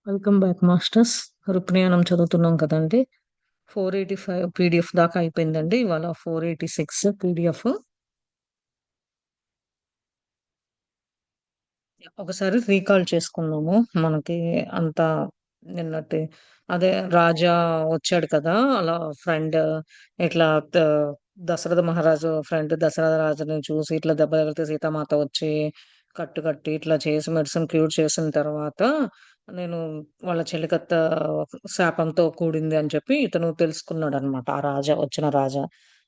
Welcome back masters. రుక్మిణియానం చదువుతున్నాం కదండి. 485 PDF దాకా అయిపోయిందండి. ఇవాళ 486 పీడిఎఫ్. ఒకసారి రీకాల్ చేసుకుందాము. మనకి అంత నిన్నటి అదే రాజా వచ్చాడు కదా, అలా ఫ్రెండ్ ఇట్లా త- దశరథ మహారాజు ఫ్రెండ్ దశరథ రాజుని చూసి ఇట్లా దెబ్బ తగిలితే సీతామాత వచ్చి కట్టు కట్టి ఇట్లా చేసి మెడిసిన్ క్యూర్ చేసిన తర్వాత నేను వాళ్ళ చెలికత్త శాపంతో కూడింది అని చెప్పి ఇతను తెలుసుకున్నాడు అనమాట. ఆ రాజా వచ్చిన రాజా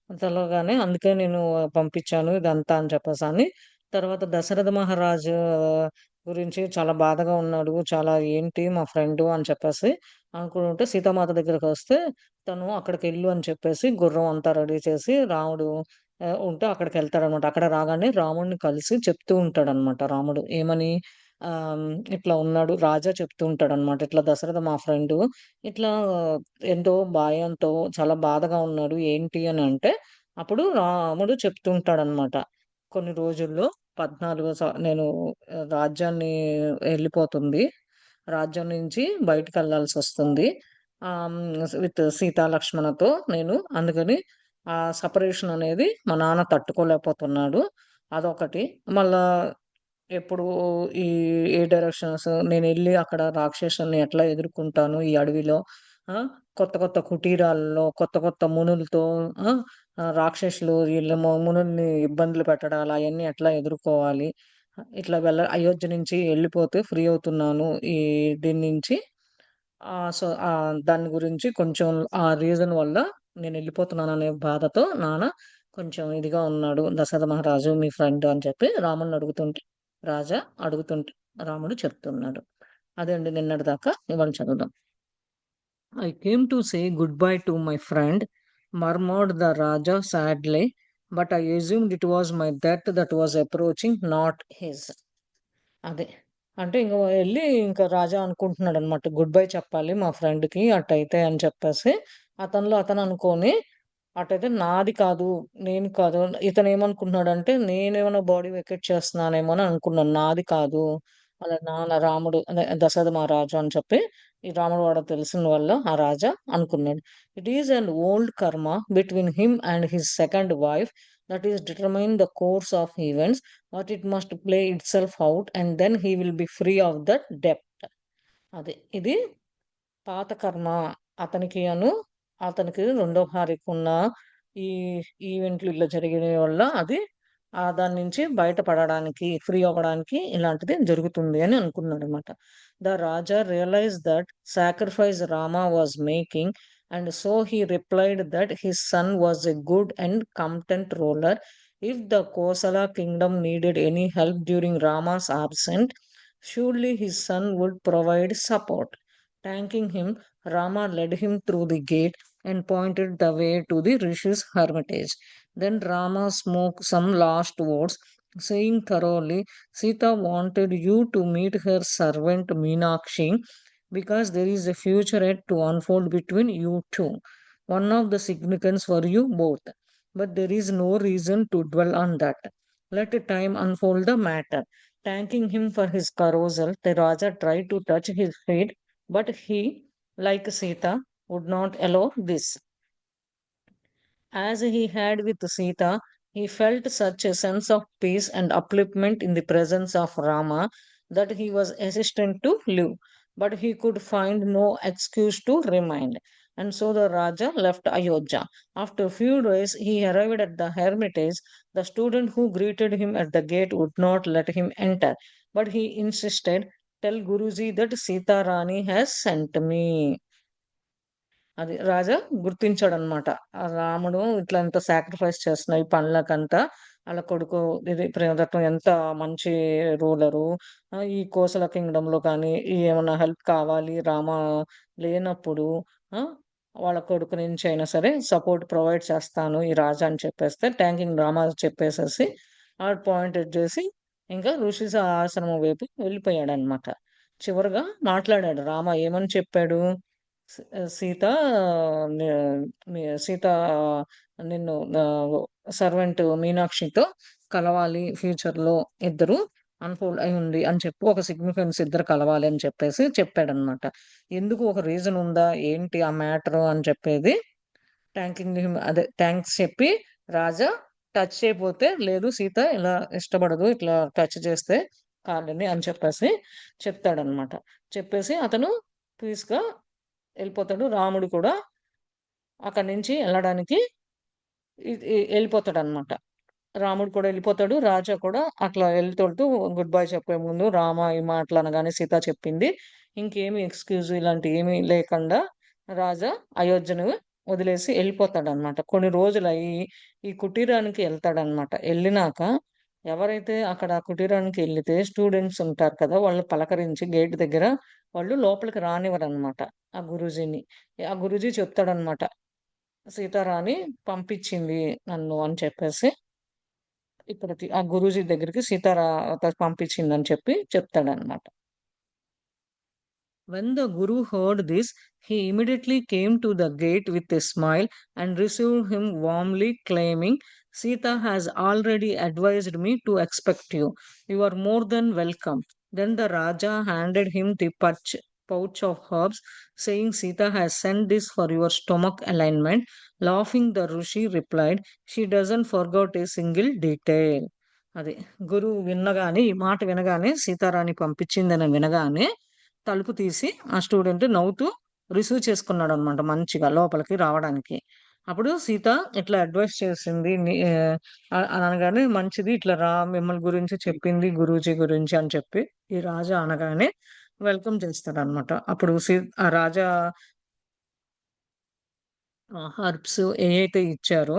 అంతలోగానే అందుకే నేను పంపించాను ఇదంతా అని చెప్పేసి అని. తర్వాత దశరథ మహారాజు గురించి చాలా బాధగా ఉన్నాడు. చాలా ఏంటి మా ఫ్రెండ్ అని చెప్పేసి అనుకుంటుంటే సీతామాత దగ్గరికి వస్తే తను అక్కడికి వెళ్ళు అని చెప్పేసి గుర్రం అంతా రెడీ చేసి రాముడు ఉంటే అక్కడికి వెళ్తాడనమాట. అక్కడ రాగానే రాముడిని కలిసి చెప్తూ ఉంటాడనమాట. రాముడు ఏమని ఆ ఇట్లా ఉన్నాడు రాజా చెప్తూ ఉంటాడనమాట. ఇట్లా దశరథ మా ఫ్రెండ్ ఇట్లా ఎంతో భయంతో చాలా బాధగా ఉన్నాడు ఏంటి అని అంటే అప్పుడు రాముడు చెప్తూ ఉంటాడనమాట. కొన్ని రోజుల్లో 14 నేను రాజ్యాన్ని వెళ్ళిపోతుంది. రాజ్యం నుంచి బయటికెళ్ళాల్సొస్తుంది. విత్ సీతా, లక్ష్మణతో నేను. అందుకని ఆ సెపరేషన్ అనేది మా నాన్న తట్టుకోలేకపోతున్నాడు. అదొకటి. మళ్ళా ఎప్పుడు ఈ ఏ డైరెక్షన్స్ నేనెళ్ళి అక్కడ రాక్షసుల్ని ఎట్లా ఎదుర్కుంటాను ఈ అడవిలో. ఆ! కొత్త కొత్త కుటీరాల్లో కొత్త కొత్త మునులతో ఆ! రాక్షసులు వీళ్ళ మునుల్ని ఇబ్బందులు పెట్టడాలు అయన్నీ ఎట్లా ఎదుర్కోవాలి. ఇట్లా అయోధ్య నుంచి ఎళ్ళిపోతే ఫ్రీ అవుతున్నాను. దీని నుంచి దాని గురించి కొంచెం ఆ రీజన్ వల్ల నేనెళ్ళిపోతున్నాననే బాధతో నాన్న కొంచెం ఇదిగా ఉన్నాడు. దశరథ మహారాజు మీ ఫ్రెండ్ అని చెప్పి రాముడిని అడుగుతుంటే రాజా అడుగుతుంటే రాముడు చెప్తున్నాడు. అదే అండి నిన్నటి దాకా. ఇవాళ చదువుదాం. I came to say goodbye to my friend, murmured the Raja sadly, but I assumed it was my death that was approaching, not his. అదే. అంటే ఇంక ఎళ్లి ఇంక రాజా అనుకుంటున్నాడనమాట. గుడ్ బై చెప్పాలి మా ఫ్రెండ్‌కి అటైతే అని చెప్పేసి, అతనిలో అతను అనుకోని, అటైతే నాది కాదు, నేను కాదు. ఇతనేమనుకుంటున్నాడంటే, నేనేమన్నా బాడీ వెకేట్ చేస్తున్నానేమో అని అనుకున్నాను. నాది కాదు. వాళ్ళ నాన్న రాముడు అదే దశరథ మహారాజు అని చెప్పి, ఈ రాముడు వాడో తెలిసిన వల్ల ఆ రాజా అనుకున్నాడు. ఇట్ ఈస్ అన్ ఓల్డ్ కర్మ between him and his second wife that is determine the course of events, but it must play itself out and then he will be free of that debt. అది ఇది పాత కర్మ. అతనికి అతనికి రెండో భార్యకున్న ఈ ఈవెంట్లు ఇలా జరిగిన వల్ల అది దాని నుంచి బయటపడడానికి ఫ్రీ అవ్వడానికి ఇలాంటిది జరుగుతుంది అని అనుకున్నాడు అనమాట. The raja realize that sacrifice Rama was making and so he replied that his son was a good and content ruler. If the Kosala kingdom needed any help during Rama's absent, surely his son would provide support. Thanking him, Rama led him through the gate and pointed the way to the Rishi's hermitage. Then Rama spoke some last words, saying thoroughly, Sita wanted you to meet her servant Meenakshi because there is a future yet to unfold between you two. One of the significance for you both. But there is no reason to dwell on that. Let time unfold the matter. Thanking him for his carousel, the Raja tried to touch his feet, but he, like Sita, would not allow this. As he had with Sita, he felt such a sense of peace and upliftment in the presence of Rama that he was hesitant to live, but he could find no excuse to remain. And so the Raja left Ayodhya. After a few days, he arrived at the hermitage. The student who greeted him at the gate would not let him enter, but he insisted, Tell Guruji that Sita Rani has sent me. అది రాజా గుర్తించాడనమాట. ఆ రాముడు ఇట్లా ఎంత sacrifice చేస్తున్నా ఈ పనులకంతా. ఆళ్ళ కొడుకు ఇది ప్రియదత్తం ఎంత మంచి రూలరు. ఈ కోసల కింగ్‌డమ్‌లో కానీ, ఏమన్నా హెల్ప్ కావాలి రామ లేనప్పుడు ఆ! వాళ్ళ కొడుకు నుంచి అయినా సరే సపోర్ట్ ప్రొవైడ్ చేస్తాను ఈ రాజా అని చెప్పేస్తే, థాంకింగ్ రామ చెప్పేసేసి, పాయింటెడ్ చేసి, ఇంకా ఋషి ఆశ్రమం వైపు వెళ్ళిపోయాడనమాట. చివరగా మాట్లాడాడు రామ ఏమని చెప్పాడు? సీత ని సీత నిన్ను సర్వెంట్ మీనాక్షితో కలవాలి ఫ్యూచర్‌లో ఇద్దరు. అన్‌ఫోల్డ్ అయి ఉంది అని చెప్పి ఒక సిగ్నిఫికెన్స్ ఇద్దరు కలవాలి అని చెప్పేసి చెప్పాడనమాట. ఎందుకు ఒక రీజన్ ఉందా? ఏంటి ఆ మ్యాటరు అని చెప్పేది థాంకింగ్ హిమ్ అదే థాంక్స్ చెప్పి రాజా టచ్ చేయపోతే, లేదు సీత ఇలా ఇష్టపడదు. ఇట్లా టచ్ చేస్తే కాళ్ళని అని చెప్పేసి చెప్తాడనమాట. చెప్పేసి అతను పీస్‌గా ఎళ్ళిపోతాడు. రాముడు కూడా అక్కడి నుంచి ఎళ్ళడానికి ఎళ్ళిపోతాడనమాట. రాముడు కూడా ఎళ్ళిపోతాడు. రాజా కూడా అట్లా ఎళ్తుంటూ గుడ్ బై చెప్పే ముందు రామ ఈ మాటలు అనగానే సీత చెప్పింది. ఇంకేమి ఎక్స్‌క్యూజ్ ఇలాంటివి ఏమీ లేకుండా రాజా అయోధ్యను వదిలేసి ఎళ్ళిపోతాడనమాట. కొన్ని రోజులయి ఈ కుటీరానికి ఎళ్తాడనమాట. ఎళ్ళినాక ఎవరైతే అక్కడ కుటీరానికి ఎళ్ళితే స్టూడెంట్స్ ఉంటారు కదా! వాళ్ళు పలకరించి గేట్ దగ్గర వాళ్ళు లోపలికి రానివ్వరనమాట ఆ గురూజీని. ఆ గురూజీ చెప్తాడనమాట. సీతారాణి పంపించింది నన్ను అని చెప్పేసి ఇక్కడికి ఆ గురూజీ దగ్గరికి పంపించిందని చెప్పి చెప్తాడనమాట. When the Guru heard this, he immediately came to the gate with a smile and received him warmly, claiming, Sita has already advised me to expect you. You are more than welcome. Then the Raja handed him the pouch of herbs, saying, Sita has sent this for your stomach alignment. Laughing, the Rishi replied, She doesn't forget a single detail. అది గురువు వినగానే ఈ మాట వినగానే సీతారాణి పంపించిందని వినగానే తలుపు తీసి ఆ స్టూడెంట్ నవ్వుతూ రిసీవ్ చేసుకున్నాడనమాట మంచిగా లోపలికి రావడానికి. అప్పుడు సీత ఇట్లా అడ్వైస్ చేసింది అని అనగానే మంచిది ఇట్లా రా మిమ్మల్ని గురించి చెప్పింది గురూజీ గురించి అని చెప్పి ఈ రాజా అనగానే వెల్కమ్ చేస్తాడనమాట. అప్పుడు ఆ రాజా హెర్బ్స్ ఏయైతే ఇచ్చారో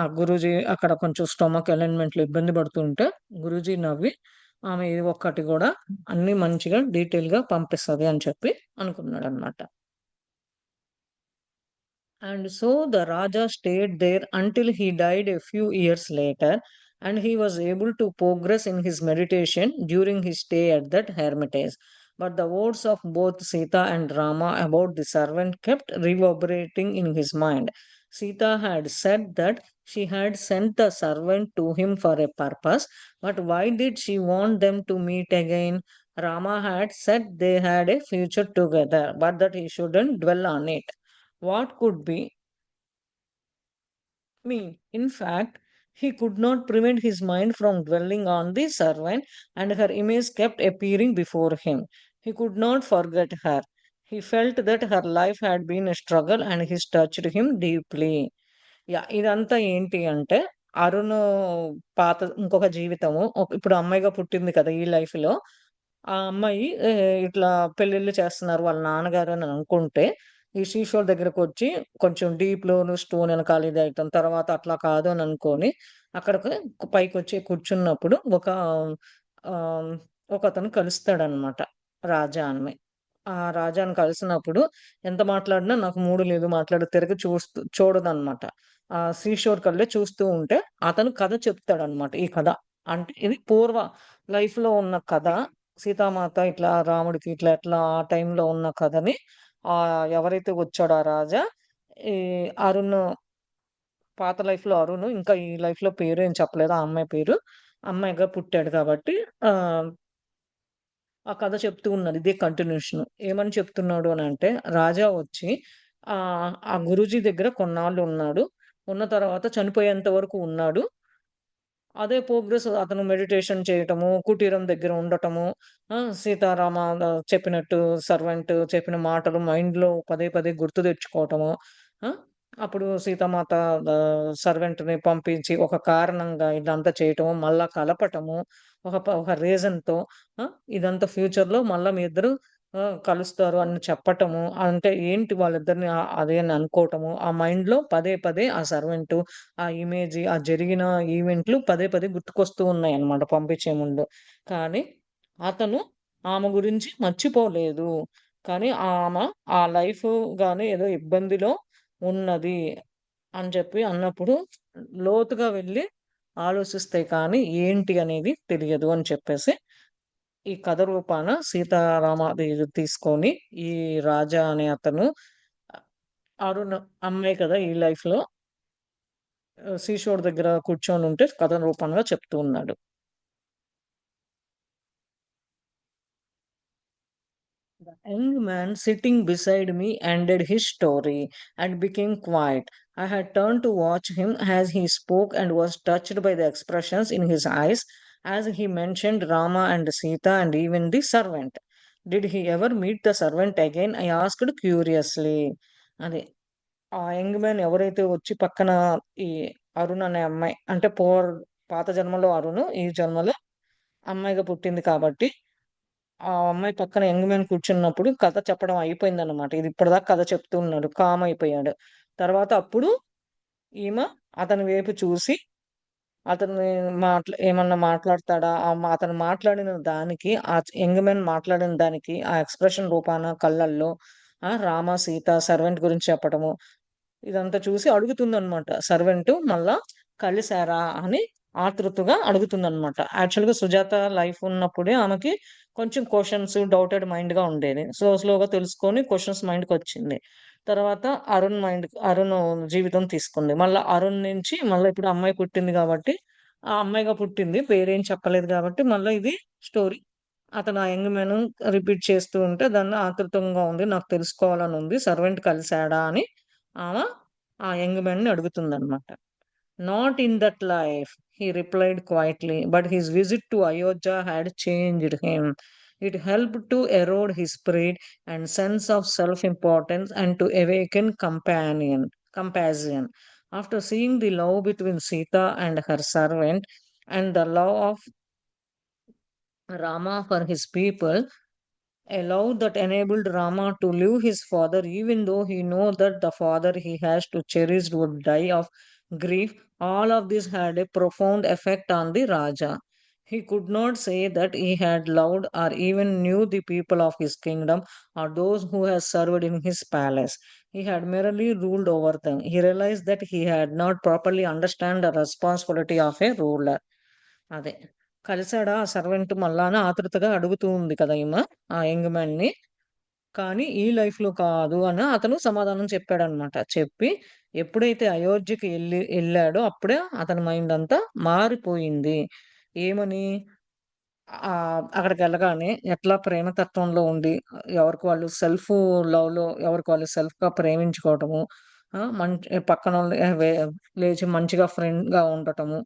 ఆ గురూజీ అక్కడ కొంచెం స్టొమక్ అలైన్‌మెంట్‌లో ఇబ్బంది పడుతుంటే గురూజీ నవ్వి ఆమె ఏ ఒక్కటి గూడా అన్నీ మంచిగా డీటెయిల్‌గా పంపిస్తది అని చెప్పి అనుకున్నాడనమాట. And so the Raja stayed there until he died a few years later, and he was able to progress in his meditation during his stay at that hermitage. But the words of both Sita and Rama about the servant kept reverberating in his mind. Sita had said that she had sent the servant to him for a purpose, but why did she want them to meet again? Rama had said they had a future together, but that he shouldn't dwell on it. What could be mean? In fact, he could not prevent his mind from dwelling on the servant, and her image kept appearing before him. He could not forget her. He felt that her life had been a struggle and it touched him deeply. ఇదంతా ఏంటి అంటే అరుణ్ పాత ఇంకొక జీవితము. ఇప్పుడు అమ్మాయిగా పుట్టింది కదా! ఈ లైఫ్‌లో. ఆ అమ్మాయి ఇట్లా పెళ్ళిళ్ళు చేస్తున్నారు వాళ్ళ నాన్నగారు అని అనుకుంటే, ఈ శ్రీశోర్ దగ్గరకొచ్చి కొంచెం డీప్‌లోను స్టోన్ ఎనకాల ఇదైటం. తర్వాత అట్లా కాదు అని అనుకోని అక్కడికి పైకొచ్చి కూర్చున్నప్పుడు ఆహ్, ఒకతను కలుస్తాడనమాట. రాజా అని. ఆ రాజాని కలిసినప్పుడు ఎంత మాట్లాడినా నాకు మూడు లేదు తిరిగి చూడదనమాట. సీషోర్ కళ్ళే చూస్తూ ఉంటే అతను కథ చెప్తాడనమాట ఈ కథ. అంటే ఇది పూర్వ లైఫ్‌లో ఉన్న కథ. సీతామాత ఇట్లా రాముడికి ఇట్లా ఎట్లా ఆ టైంలో ఉన్న కథని ఎవరైతే వచ్చాడో ఆ రాజా, ఈ అరుణ్ పాత లైఫ్‌లో అరుణ్ ఇంకా ఈ లైఫ్‌లో పేరు ఏం చెప్పలేదు ఆ అమ్మాయి పేరు. అమ్మాయిగా పుట్టాడు కాబట్టి ఆహ్ ఆ కథ చెప్తూ ఉన్నాడు. ఇదే కంటిన్యూషను. ఏమని చెప్తున్నాడు అనంటే, రాజా వచ్చి ఆ గురూజీ దగ్గర కొన్నాళ్ళు ఉన్నాడు. ఉన్న తర్వాత చనిపోయేంత వరకు ఉన్నాడు. అదే ప్రోగ్రెస్ అతను మెడిటేషన్ చేయటము, కుటీరం దగ్గర ఉండటము, సీతారామ చెప్పినట్టు సర్వెంట్ చెప్పిన మాటలు మైండ్‌లో పదే పదే గుర్తు తెచ్చుకోవటము. ఆ! అప్పుడు సీతామాత సర్వెంట్‌ని పంపించి ఒక కారణంగా ఇదంతా చేయటము, మళ్ళా కలపటము, ఒక రీజన్‌తో ఆ! ఇదంతా ఫ్యూచర్‌లో మళ్ళా మీ ఇద్దరు కలుస్తారు అని చెప్పటము. అంటే ఏంటి వాళ్ళిద్దరిని అదే అని అనుకోవటము. ఆ మైండ్‌లో పదే పదే ఆ సర్వెంటు, ఆ ఇమేజ్, ఆ జరిగిన ఈవెంట్లు పదే పదే గుర్తుకొస్తూ ఉన్నాయన్నమాట పంపించే ముందు. కానీ అతను ఆమె గురించి మర్చిపోలేదు. కానీ ఆ లైఫ్ గాని ఏదో ఇబ్బందిలో ఉన్నది అని చెప్పి అన్నప్పుడు లోతుగా వెళ్లి ఆలోచిస్తే కానీ ఏంటి అనేది తెలియదు అని చెప్పేసి ఈ కథ రూపాన సీతారామాదేవి తీసుకొని ఈ రాజా అనే అతను అరుణ్ అమ్మాయి కదా! ఈ లైఫ్‌లో సీషోర్ దగ్గర కూర్చొనుంటే కథ రూపంలో చెప్తూ ఉన్నాడు. The young man sitting beside me ended his story and became quiet. I had turned to watch him as he spoke and was touched by the expressions in his eyes as he mentioned Rama and Sita and even the servant. Did he ever meet the servant again? I asked curiously. అది ఆ young man ఎవరైతే వచ్చి పక్కన ఈ అరుణ్ అనే అమ్మాయి అంటే పాత జన్మలో అరుణ్ ఈ జన్మలో అమ్మాయిగా పుట్టింది కాబట్టి ఆ అమ్మాయి పక్కన యంగ్ మ్యాన్ కూర్చున్నప్పుడు కథ చెప్పడం అయిపోయిందన్నమాట. ఇది ఇప్పటిదాకా కథ చెప్తూ ఉన్నాడు. కామ్ అయిపోయాడు. తర్వాత అప్పుడు ఈమె అతని వైపు చూసి అతన్ని ఏమన్నా మాట్లాడతాడా? అతను మాట్లాడిన దానికి యంగ్ మ్యాన్ మాట్లాడిన దానికి ఆ ఎక్స్‌ప్రెషన్ రూపాన కళ్ళల్లో రామ, సీత, సర్వెంట్ గురించి చెప్పటము ఇదంతా చూసి అడుగుతుందనమాట. సర్వెంటు మళ్ళా కలిసారా అని ఆతృతగా అడుగుతుందనమాట. యాక్చువల్‌గా సుజాత లైఫ్ ఉన్నప్పుడే ఆమెకి కొంచెం క్వెషన్స్ డౌటెడ్ మైండ్‌గా ఉండేది. స్లోగా తెలుసుకొని క్వెషన్స్ మైండ్‌కొచ్చింది. తర్వాత అరుణ్ జీవితం తీసుకుంది. మళ్ళా అరుణ్ నుంచి మళ్ళా ఇప్పుడు అమ్మాయి పుట్టింది గాబట్టి, ఆ అమ్మాయిగా పుట్టింది. పేరేం చెప్పలేదు గాబట్టి మళ్ళా ఇది స్టోరీ. అతను ఆ యంగ్ మ్యాన్ రిపీట్ చేస్తూ ఉంటే దాన్ని ఆతృతంగా ఉంది. నాకు తెలుసుకోవాలనుంది. సర్వెంట్ కలిసాడా అని ఆమ ఆ young మ్యాన్‌ని అడుగుతుందనమాట. "Not in that life," he replied quietly, but his visit to Ayodhya had changed him. It helped to erode his pride and sense of self-importance and to awaken compassion. After seeing the love between Sita and her servant and the love of Rama for his people, a love that enabled Rama to leave his father even though he knew that the father he has to cherish would die of grief. All of this had a profound effect on the Raja. He could not say that he had loved or even knew the people of his kingdom or those who had served in his palace. He had merely ruled over them. He realized that he had not properly understood the responsibility of a ruler. అదే. కలిసాడా ఆ servant మళ్ళా అని ఆతృతగా అడుగుతూ ఉంది కదా ఈమె ఆ యంగ్ మ్యాన్‌ని. కానీ ఈ లైఫ్‌లో కాదు అని అతను సమాధానం చెప్పాడన్నమాట. చెప్పి ఎప్పుడైతే అయోధ్యకి ఎళ్ళాడో అప్పుడే అతని మైండ్ అంతా మారిపోయింది. ఏమని? అక్కడికెళ్ళగానే ఎట్లా ప్రేమతత్వంలో ఉండి ఎవరికి వాళ్ళు లవ్‌లో ఎవరికి వాళ్ళు సెల్ఫ్‌గా ప్రేమించుకోవటము. పక్కనోళ్ళని లేచి మంచిగా ఫ్రెండ్‌గా ఉండటము.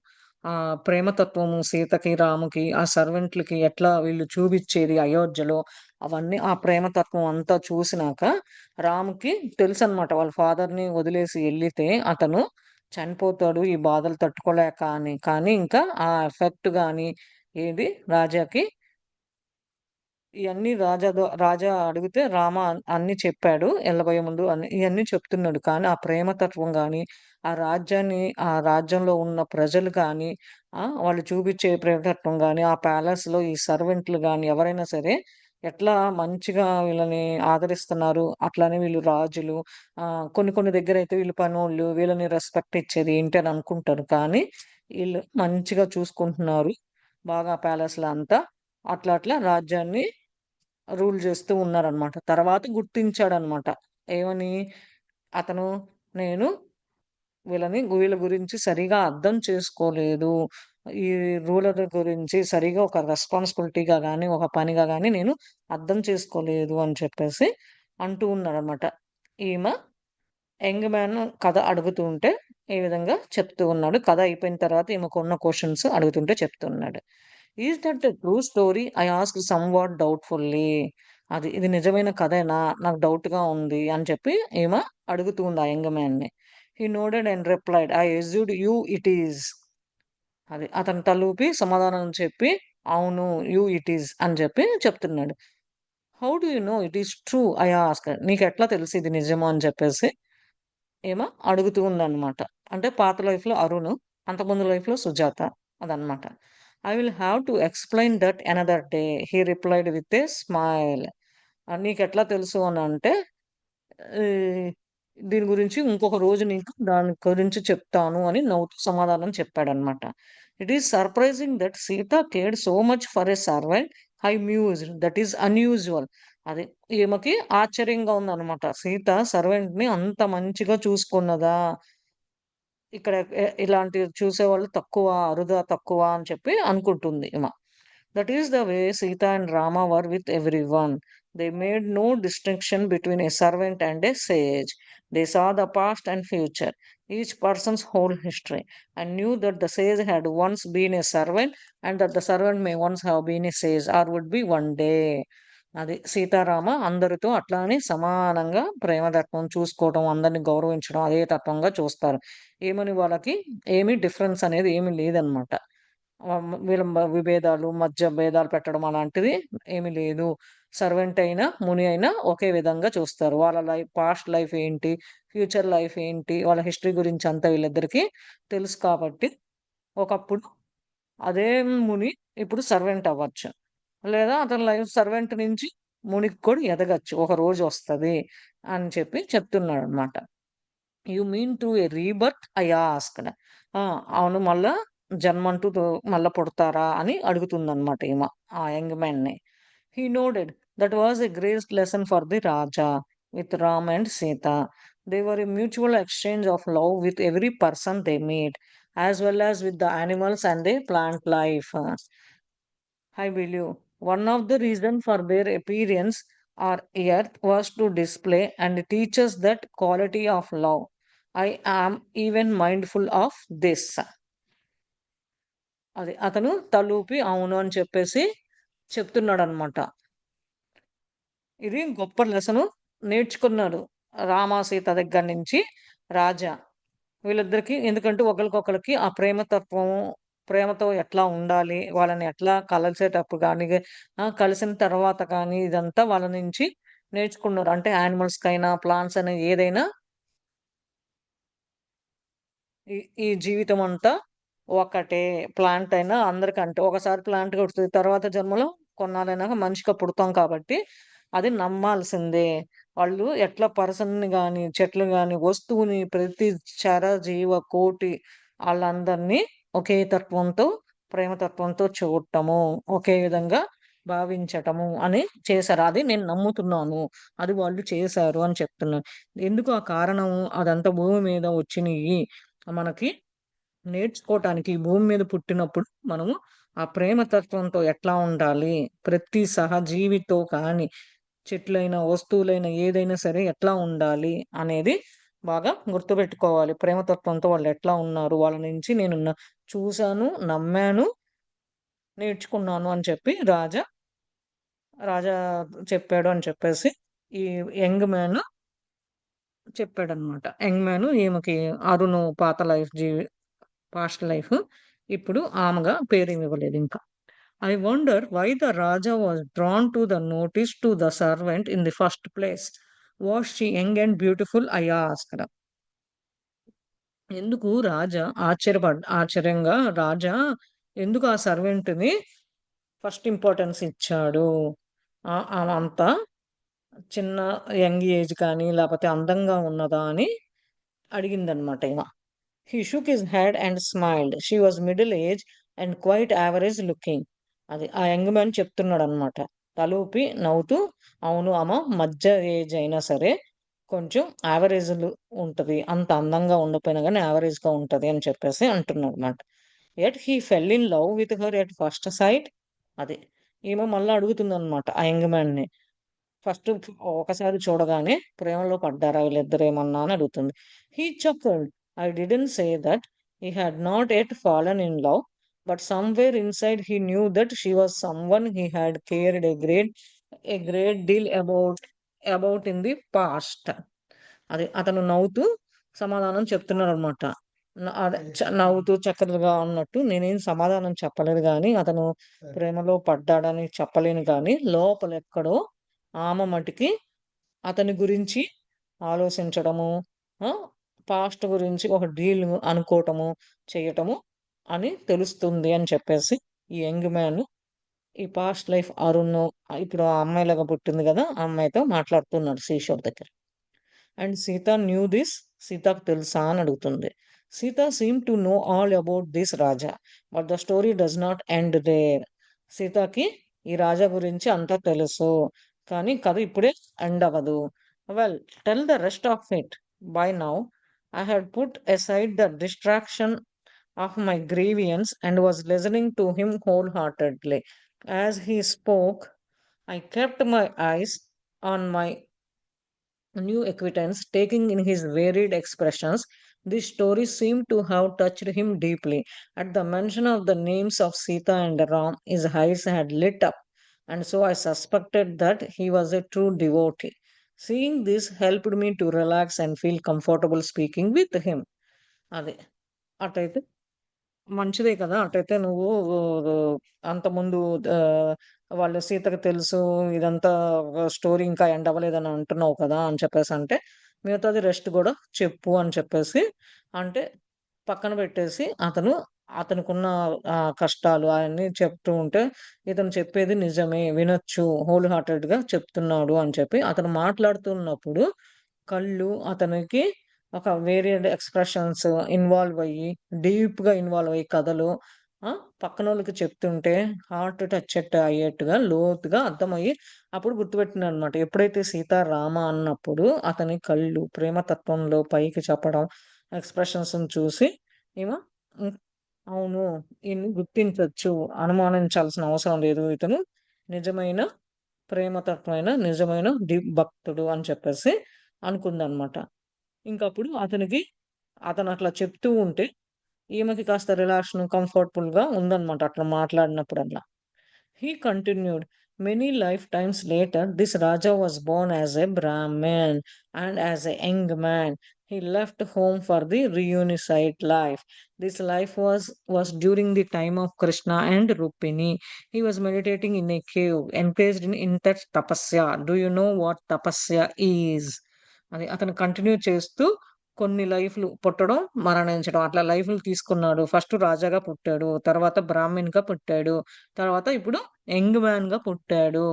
ప్రేమతత్వము సీతకి, రాముకి, ఆ సర్వెంట్‌లకి ఎట్లా వీళ్ళు చూపిచ్చేది అయోధ్యలో అవన్నీ ఆ ప్రేమతత్వం అంతా చూసినాక రాముకి తెలుసనమాట. వాళ్ళ ఫాదర్‌ని వదిలేసి ఎళ్ళితే అతను చనిపోతాడు ఈ బాధలు తట్టుకోలేక అని. కానీ ఇంకా ఆ ఎఫెక్ట్ గాని ఏది రాజాకి ఇయన్నీ రాజా అడిగితే రామ అన్నీ చెప్పాడు. ఎళ్ళబోయే ముందు ఇయన్నీ చెప్తున్నాడు. కానీ ఆ ప్రేమతత్వం గాని, ఆ రాజ్యంలో ఉన్న ప్రజలు గాని, వాళ్ళు చూపిచ్చే ప్రేమతత్వం గాని, ఆ ప్యాలెస్‌లో ఈ సర్వెంట్లు గాని ఎవరైనా సరే ఎట్లా మంచిగా వీళ్ళని ఆదరిస్తున్నారు. అట్లానే వీళ్ళు రాజులు కొన్ని కొన్ని దగ్గరైతే వీళ్ళు పనోళ్ళు, వీళ్ళని రెస్పెక్ట్ ఇచ్చేది ఏంటి అని అనుకుంటారు. కానీ ఈళ్ళు మంచిగా చూసుకుంటున్నారు. బాగా ప్యాలెస్‌లో అంతా. అట్లా రాజ్యాన్ని రూల్ చేస్తూ ఉన్నారనమాట. తర్వాత గుర్తించాడనమాట. ఏమని? అతను నేను వీళ్ళ గురించి సరిగా అర్థం చేసుకోలేదు. ఈ రూలర్ గురించి సరిగా ఒక రెస్పాన్సిబిలిటీగా గాని, ఒక పనిగా గాని నేను అర్థం చేసుకోలేదు అని చెప్పేసి అంటూ ఉన్నాడనమాట. ఈమె యంగ్ మ్యాన్ కథ అడుగుతూ ఉంటే ఈ విధంగా చెప్తూ ఉన్నాడు. కథ అయిపోయిన తర్వాత ఈమెకున్న క్వెషన్స్ అడుగుతుంటే చెప్తున్నాడు. Is that a true story? I asked somewhat doubtfully. ఇది నిజమైన కథేనా? నాకు డౌట్‌గా ఉంది అని చెప్పి ఈమె అడుగుతూ ఉంది ఆ యంగ్ మ్యాన్‌ని. He nodded and replied, I assumed it is. అతను తలూపి సమాధానం చెప్పి, అవును. ఇట్ ఈస్ అని చెప్పి చెప్తున్నాడు. How do you know it is true? I asked. నీకెట్లా తెలుసు ఇది నిజము అని చెప్పేసి అడుగుతూ ఉందన్నమాట. అంటే పాత లైఫ్‌లో అరుణు, అంతకుముందు లైఫ్‌లో సుజాత అదన్నమాట. I will have to explain that another day he replied with a smile. నీకెట్లా తెలుసు అనంటే, ఆహ్, దీని గురించి ఇంకొక రోజు నీకు దాని గురించి చెప్తాను అని నవ్వుతూ సమాధానం చెప్పాడన్నమాట. It is surprising that Sita cared so much for a servant. I mused that is unusual. అది ఈమెకి ఆశ్చర్యంగా ఉందన్నమాట. సీత సర్వెంట్‌ని అంత మంచిగా చూసుకున్నదా? ఇక్కడ ఇలాంటివి చూసేవాళ్ళు తక్కువ, తక్కువ అని చెప్పి అనుకుంటుంది ఈమ. That is the way Sita and Rama were with everyone. They made no distinction between a servant and a sage. They saw the past and future, each person's whole history, and knew that the sage had once been a servant and that the servant may once have been a sage or would be one day. అది సీతారామ అందరితో అట్లానే సమానంగా ప్రేమతత్వం చూసుకోవడం, అందరిని గౌరవించడం అదే తత్వంగా చూస్తారు. ఏమని వాళ్ళకి ఏమీ డిఫరెన్స్ అనేది ఏమీ లేదనమాట. వీళ్ళ విభేదాలు, మధ్య భేదాలు పెట్టడం అలాంటిది ఏమీ లేదు. సర్వెంట్ అయినా, ముని అయినా ఒకే విధంగా చూస్తారు. వాళ్ళ పాస్ట్ లైఫ్ ఏంటి, ఫ్యూచర్ లైఫ్ ఏంటి, వాళ్ళ హిస్టరీ గురించి అంతా వీళ్ళిద్దరికీ తెలుసు కాబట్టి, ఒకప్పుడు అదే ముని ఇప్పుడు సర్వెంట్ అవ్వచ్చు. లేదా అతని లైఫ్ సర్వెంట్ నుంచి మునికి కూడా ఎదగొచ్చు. ఒక రోజొస్తది అని చెప్పి చెప్తున్నాడనమాట. You mean to a rebirth I asked. ఆ! అవును. మళ్ళా జన్మంటూ మళ్ళా పుడతారా అని అడుగుతుందనమాట ఈమ ఆ యంగ్ మ్యాన్‌ని. He nodded. That was a great lesson for the Raja with Ram and Sita. They were a mutual exchange of love with every person they meet, as well as with the animals and the plant life. I believe one of the reasons for their appearance on earth was to display and teach us that quality of love. I am even mindful of this. అది అతను తలూపి అవును అని చెప్పేసి చెప్తున్నాడనమాట. ఇది గొప్ప lesson నేర్చుకున్నాడు. రామ, సీత దగ్గర నుంచి రాజా. వీళ్ళిద్దరికీ ఎందుకంటే ఒకళ్ళకొకళ్ళకి ఆ ప్రేమతత్వం, ప్రేమతో ఎట్లా ఉండాలి, వాళ్ళని ఎట్లా కలిసేటప్పుడు గాని, కలిసిన తర్వాత కానీ ఇదంతా వాళ్ళ నుంచి నేర్చుకున్నారు. అంటే యానిమల్స్‌కైనా, ప్లాంట్స్ అయినా ఏదైనా ఈ ఈ జీవితం అంతా ఒకటే. ప్లాంట్ అయినా అందరికంటే ఒకసారి ప్లాంట్‌గా పుడుతది. తర్వాత జన్మలో కొన్నాళ్ళైనాక మనిషిగా పుడతాం కాబట్టి అది నమ్మాల్సిందే. వాళ్ళు ఎట్లా పర్సన్‌ని గాని, చెట్లు గాని, వస్తువుని ప్రతి చర జీవ కోటి ఆళ్ళందరినీ ఒకే తత్వంతో, ప్రేమతత్వంతో చూడటము, ఒకే విధంగా భావించటము అని చేశారు. అది నేను నమ్ముతున్నాను. అది వాళ్ళు చేశారు అని చెప్తున్నాను. ఎందుకు ఆ కారణం అదంతా భూమి మీద వచ్చినియి మనకి నేర్చుకోవటానికి ఈ భూమి మీద పుట్టినప్పుడు మనము ఆ ప్రేమ తత్వంతో ఎట్లా ఉండాలి, ప్రతి సహజీవితో కానీ, చెట్లైనా, వస్తువులైనా ఏదైనా సరే ఎట్లా ఉండాలి అనేది బాగా గుర్తుపెట్టుకోవాలి. ప్రేమతత్వంతో వాళ్ళు ఎట్లా ఉన్నారు, వాళ్ళ నుంచి నేను చూసాను, నమ్మాను, నేర్చుకున్నాను అని చెప్పి రాజా చెప్పాడు అని చెప్పేసి ఈ యంగ్ మ్యాన్ చెప్పాడనమాట. యంగ్ మ్యాన్ ఈమెకి అరుణు పాస్ట్ లైఫ్. ఇప్పుడు ఆమెగా పేరేమివ్వలేదింకా. I wonder why the Raja was drawn to the notice to the servant in the first place. Was she young and beautiful? I asked. ఎందుకు ఆశ్చర్యంగా రాజా ఎందుకు ఆ సర్వెంట్‌ని ఫస్ట్ ఇంపార్టెన్స్ ఇచ్చాడు? ఆమె అంత చిన్న యంగ్ ఏజ్ కానీ, లేపోతే అందంగా ఉన్నదా అని అడిగిందనమాట ఈమ. He shook his head and smiled. She was middle aged and quite average looking. అది ఆ యంగ్ మ్యాన్ చెప్తున్నాడనమాట. తలూపి నవ్వుతూ, అవును ఆమె మధ్య ఏజ్ అయినా సరే, కొంచెం యావరేజ్‌లు ఉంటది. అంత అందంగా ఉండకపోయినా గానీ యావరేజ్‌గా ఉంటది అని చెప్పేసి అంటున్నాడనమాట. Yet he fell in love with her at first sight. అది. ఈమె మళ్ళా అడుగుతుందనమాట ఆ యంగ్ మ్యాన్‌ని. ఫస్ట్ ఒకసారి చూడగానే ప్రేమలో పడ్డారా వీళ్ళిద్దరేమన్నా అని అడుగుతుంది. He chuckled. I didn't say that. He had not yet fallen in love, but somewhere inside he knew that she was someone he had cared a great deal about in the past. అది అతను నవ్వుతూ సమాధానం చెప్తున్నాడనమాట. అదే నవ్వుతూ చక్కరగా ఉన్నట్టు నేనేం సమాధానం చెప్పలేదు గానీ, అతను ప్రేమలో పడ్డాడని చెప్పలేను గానీ, లోపలెక్కడో ఆమె మటికి అతని గురించి ఆలోచించడము, ఆ! పాస్ట్ గురించి ఒక డీల్ అనుకోవటము, చేయటము అని తెలుస్తుంది అని చెప్పేసి ఈ యంగ్ మ్యాన్ ఈ పాస్ట్ లైఫ్ అరుణ్ ఇప్పుడు ఆ అమ్మాయిలాగా పుట్టింది గదా! ఆ అమ్మాయితో మాట్లాడుతున్నాడు సీషోర్ దగ్గర. And Sita knew this. సీతకు తెలుసా అని అడుగుతుంది. Sita seem to know all about this Raja. But the story does not end there. సీతకి ఈ రాజా గురించి అంతా తెలుసు. కానీ కథ ఇప్పుడే ఎండ్ అవ్వదు. Well, tell the rest of it. By now I had put aside the distraction of my grievance and was listening to him wholeheartedly. As he spoke, I kept my eyes on my new acquaintance, taking in his varied expressions. This story seemed to have touched him deeply. At the mention of the names of Sita and Ram, his eyes had lit up, and so I suspected that he was a true devotee. Seeing this helped me to relax and feel comfortable speaking with him. అదే అటైతే మంచిదే కదా! అటైతే నువ్వు అంతకుముందు వాళ్ళు సీతకి తెలుసు ఇదంతా story ఇంకా ఎండ్ అవ్వలేదని అంటున్నావు కదా! అని చెప్పేసంటే, మిగతాది రెస్ట్ గూడా చెప్పు అని చెప్పేసి అంటే పక్కన పెట్టేసి అతనుకున్న కష్టాలు అయన్నీ చెప్తూ ఉంటే, ఇతను చెప్పేది నిజమే వినొచ్చు. హోల్ హార్టెడ్‌గా చెప్తున్నాడు అని చెప్పి అతను మాట్లాడుతున్నప్పుడు కళ్ళు అతనికి ఒక వేరియడ్ ఎక్స్‌ప్రెషన్స్ ఇన్వాల్వ్ అయ్యి, డీప్‌గా ఇన్వాల్వ్ అయ్యి కథలో ఆ! పక్కనోళ్ళకి చెప్తుంటే హార్ట్ టచ్ అయ్యేట్టుగా లోతుగా అర్థమయ్యి అప్పుడు గుర్తుపెట్టినాననమాట. ఎప్పుడైతే సీత, రామ అన్నప్పుడు అతని కళ్ళు ప్రేమతత్వంలో పైకి చెప్పడం, ఎక్స్‌ప్రెషన్స్‌ని చూసి ఈమె హ్మ్. అవును. ఈయన్ని గుర్తించొచ్చు. అనుమానించాల్సిన అవసరం లేదు. ఇతను నిజమైన ప్రేమతత్వమైన, నిజమైన భక్తుడు అని చెప్పేసి అనుకుందనమాట. ఇంకప్పుడు అతనట్లా చెప్తూ ఉంటే, ఈమెకి కాస్త కంఫర్టబుల్‌గా ఉందనమాట అట్లా మాట్లాడినప్పుడల్లా. He continued, many lifetimes later, this Raja was born as a Brahmin, and as a young man, he left home for the reunified life. This life was during the time of Krishna and Rupini. He was meditating in a cave, engaged in intense tapasya. Do you know what tapasya is? అది అతను continue చేస్తూ కొన్ని లైఫ్‌లు పుట్టడం, మరణించడం అట్లా లైఫ్‌లు తీసుకున్నాడు. First రాజాగా పుట్టాడు. తర్వాత బ్రాహ్మిన్‌గా పుట్టాడు. తర్వాత ఇప్పుడు యంగ్ మ్యాన్‌గా పుట్టాడు.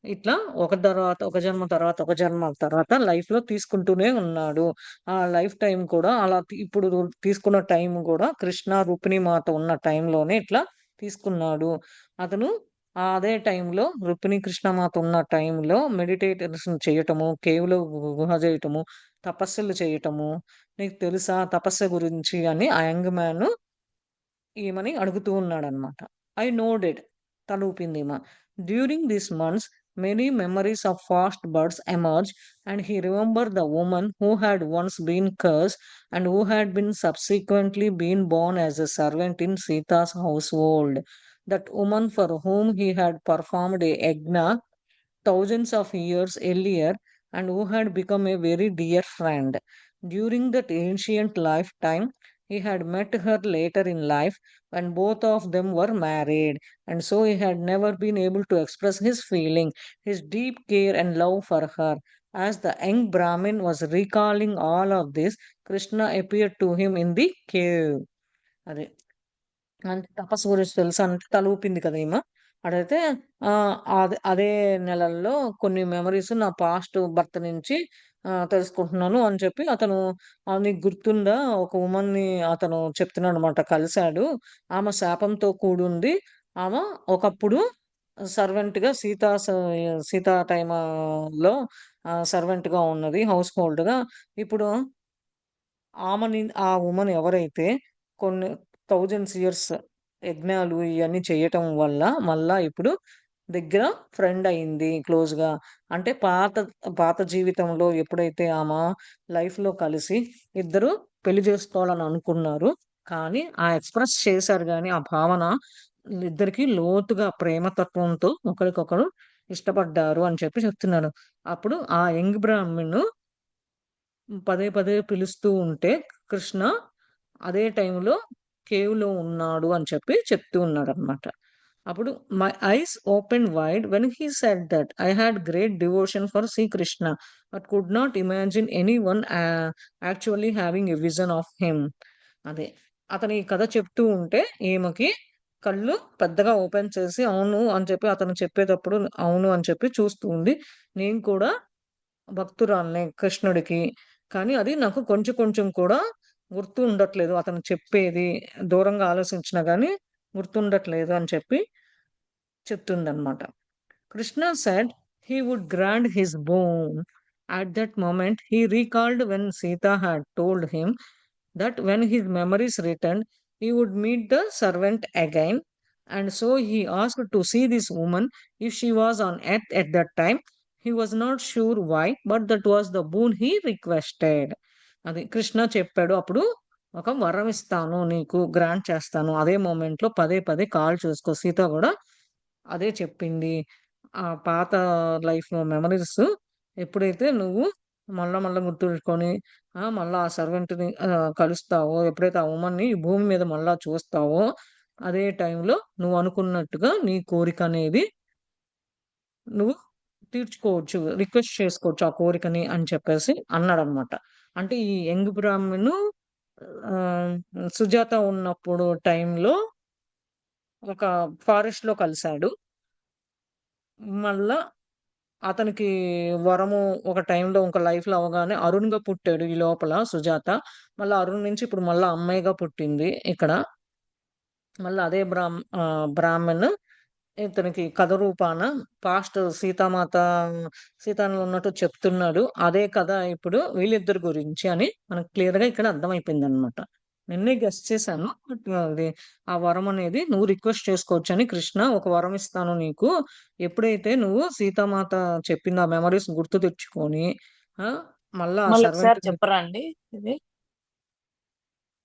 ఇట్లా ఒక తర్వాత ఒక జన్మ తర్వాత, ఒక జన్మ తర్వాత లైఫ్‌లో తీసుకుంటూనే ఉన్నాడు. ఆ లైఫ్ టైమ్ కూడా అలా ఇప్పుడు తీసుకున్న టైం గూడా కృష్ణ, రుక్మిణి మాత ఉన్న టైంలోనే ఇట్లా తీసుకున్నాడు. అతను అదే టైంలో రుక్మిణి, కృష్ణమాత ఉన్న టైంలో మెడిటేషన్స్ చేయటము, కేవ్‌లో గుహ జేయటము, తపస్సులు చేయటము. నీకు తెలుసా తపస్సు గురించి అని ఆ యంగ్ మ్యాన్ ఈమెని అడుగుతూ ఉన్నాడనమాట. I nodded. తలూపిందీమ. During these months many memories of past births emerged and he remembered the woman who had once been cursed and who had been subsequently been born as a servant in Sita's household. That woman for whom he had performed a yajna thousands of years earlier and who had become a very dear friend. During that ancient lifetime, he had met her later in life when both of them were married, and so he had never been able to express his feeling, his deep care and love for her. As the young Brahmin was recalling all of this, Krishna appeared to him in the cave. అదే. అంటే తపస్సు గురించి తెలుసా అంటే తల ఊపింది కదా ఈమె. అడైతే అదే నెలల్లో కొన్ని మెమోరీస్ నా పాస్ట్ భర్త నుంచి తెలుసుకుంటున్నాను అని చెప్పి అతను నీకు గుర్తుందా ఒక వుమన్‌ని అతను చెప్తున్నాడనమాట కలిసాడు. ఆమె శాపంతో కూడుంది. ఆమె ఒకప్పుడు సర్వెంట్‌గా సీతా టైములో సర్వెంట్‌గా ఉన్నది. హౌస్ హోల్డ్‌గా. ఇప్పుడు ఆ వుమన్ ఎవరైతే కొన్ని థౌసండ్స్ ఇయర్స్ యజ్ఞాలు ఇయన్నీ చేయటం వల్ల మళ్ళా ఇప్పుడు దగ్గర ఫ్రెండ్ అయింది క్లోజ్‌గా. అంటే పాత జీవితంలో ఎప్పుడైతే లైఫ్‌లో కలిసి ఇద్దరు పెళ్లి జేసుకోవాలని అనుకున్నారు. కానీ ఎక్స్‌ప్రెస్ చేశారు గానీ ఆ భావన ఇద్దరికీ లోతుగా ప్రేమతత్వంతో ఒకరికొకరు ఇష్టపడ్డారు అని చెప్పి చెప్తున్నాడు. అప్పుడు ఆ యంగ్ బ్రాహ్మణు పదే పదే పిలుస్తూ ఉంటే కృష్ణ అదే టైంలో కేవ్‌లో ఉన్నాడు అని చెప్పి చెప్తూ ఉన్నాడనమాట. అప్పుడు my eyes opened wide when he said that I had great devotion for Shri Krishna but could not imagine anyone actually having a vision of him. అదే. అతను ఈ కథ చెప్తూ ఉంటే ఈమెకి కళ్ళు పెద్దగా ఓపెన్ చేసి అవును అని చెప్పి అతను చెప్పేటప్పుడు అవును అని చెప్పి చూస్తూ ఉంది. నేను కూడా భక్తురాలినే కృష్ణుడికి. కానీ అది నాకు కొంచెం కొంచెం కూడా గుర్తు ఉండట్లేదు. అతను చెప్పేది దూరంగా ఆలోచించినా గాని గుర్తుండట్లేదు అని చెప్పి చెప్తుందనమాట. Krishna said he would grant his boon. At that moment, he recalled when Sita had told him that when his memories returned, he would meet the servant again. And so he asked to see this woman if she was on earth at that time. He was not sure why, but that was the boon he requested. అది కృష్ణ చెప్పాడు అప్పుడు, ఒక వరం ఇస్తాను నీకు, grant చేస్తాను. అదే moment లో పదే పదే కాల్ చూసుకో. సీత కూడా అదే చెప్పింది. ఆ పాత లైఫ్ మెమరీస్ ఎప్పుడైతే నువ్వు మళ్ళా మళ్ళా గుర్తుంచుకొని మళ్ళా ఆ సర్వెంట్ ని కలుస్తావో, ఎప్పుడైతే ఆ ఉమెన్ ని ఈ భూమి మీద మళ్ళా చూస్తావో, అదే టైంలో నువ్వు అనుకున్నట్టుగా నీ కోరిక అనేది నువ్వు తీర్చుకోవచ్చు, రిక్వెస్ట్ చేసుకోవచ్చు ఆ కోరికని అని చెప్పేసి అన్నాడనమాట. అంటే ఈ యంగ్ బ్రాహ్మణు సుజాత ఉన్నప్పుడు టైంలో ఒక ఫారెస్ట్ లో కలిశాడు. మళ్ళా అతనికి వరము ఒక టైంలో ఒక లైఫ్ లో అవగానే అరుణ్‌గా పుట్టాడు ఈ లోపల సుజాత. మళ్ళా అరుణ్ నుంచి ఇప్పుడు మళ్ళా అమ్మాయిగా పుట్టింది ఇక్కడ. మళ్ళా అదే బ్రాహ్మణ్ ఇతనికి కథ రూపాన పాస్ట్ సీతాలో ఉన్నట్టు చెప్తున్నాడు. అదే కథ ఇప్పుడు వీళ్ళిద్దరి గురించి అని మనకు క్లియర్ గా ఇక్కడ అర్థమైపోయిందనమాట. నిన్నే గెస్ చేశాను. బట్ అది ఆ వరం అనేది నువ్వు రిక్వెస్ట్ చేసుకోవచ్చని, కృష్ణ ఒక వరం ఇస్తాను నీకు. ఎప్పుడైతే నువ్వు సీతామాత చెప్పిన ఆ మెమరీస్ గుర్తు తెచ్చుకొని ఆ మళ్ళా ఆ మళ్ళీ సర్వెంట్ ఒకసారి చెప్పరా అండి ఇది?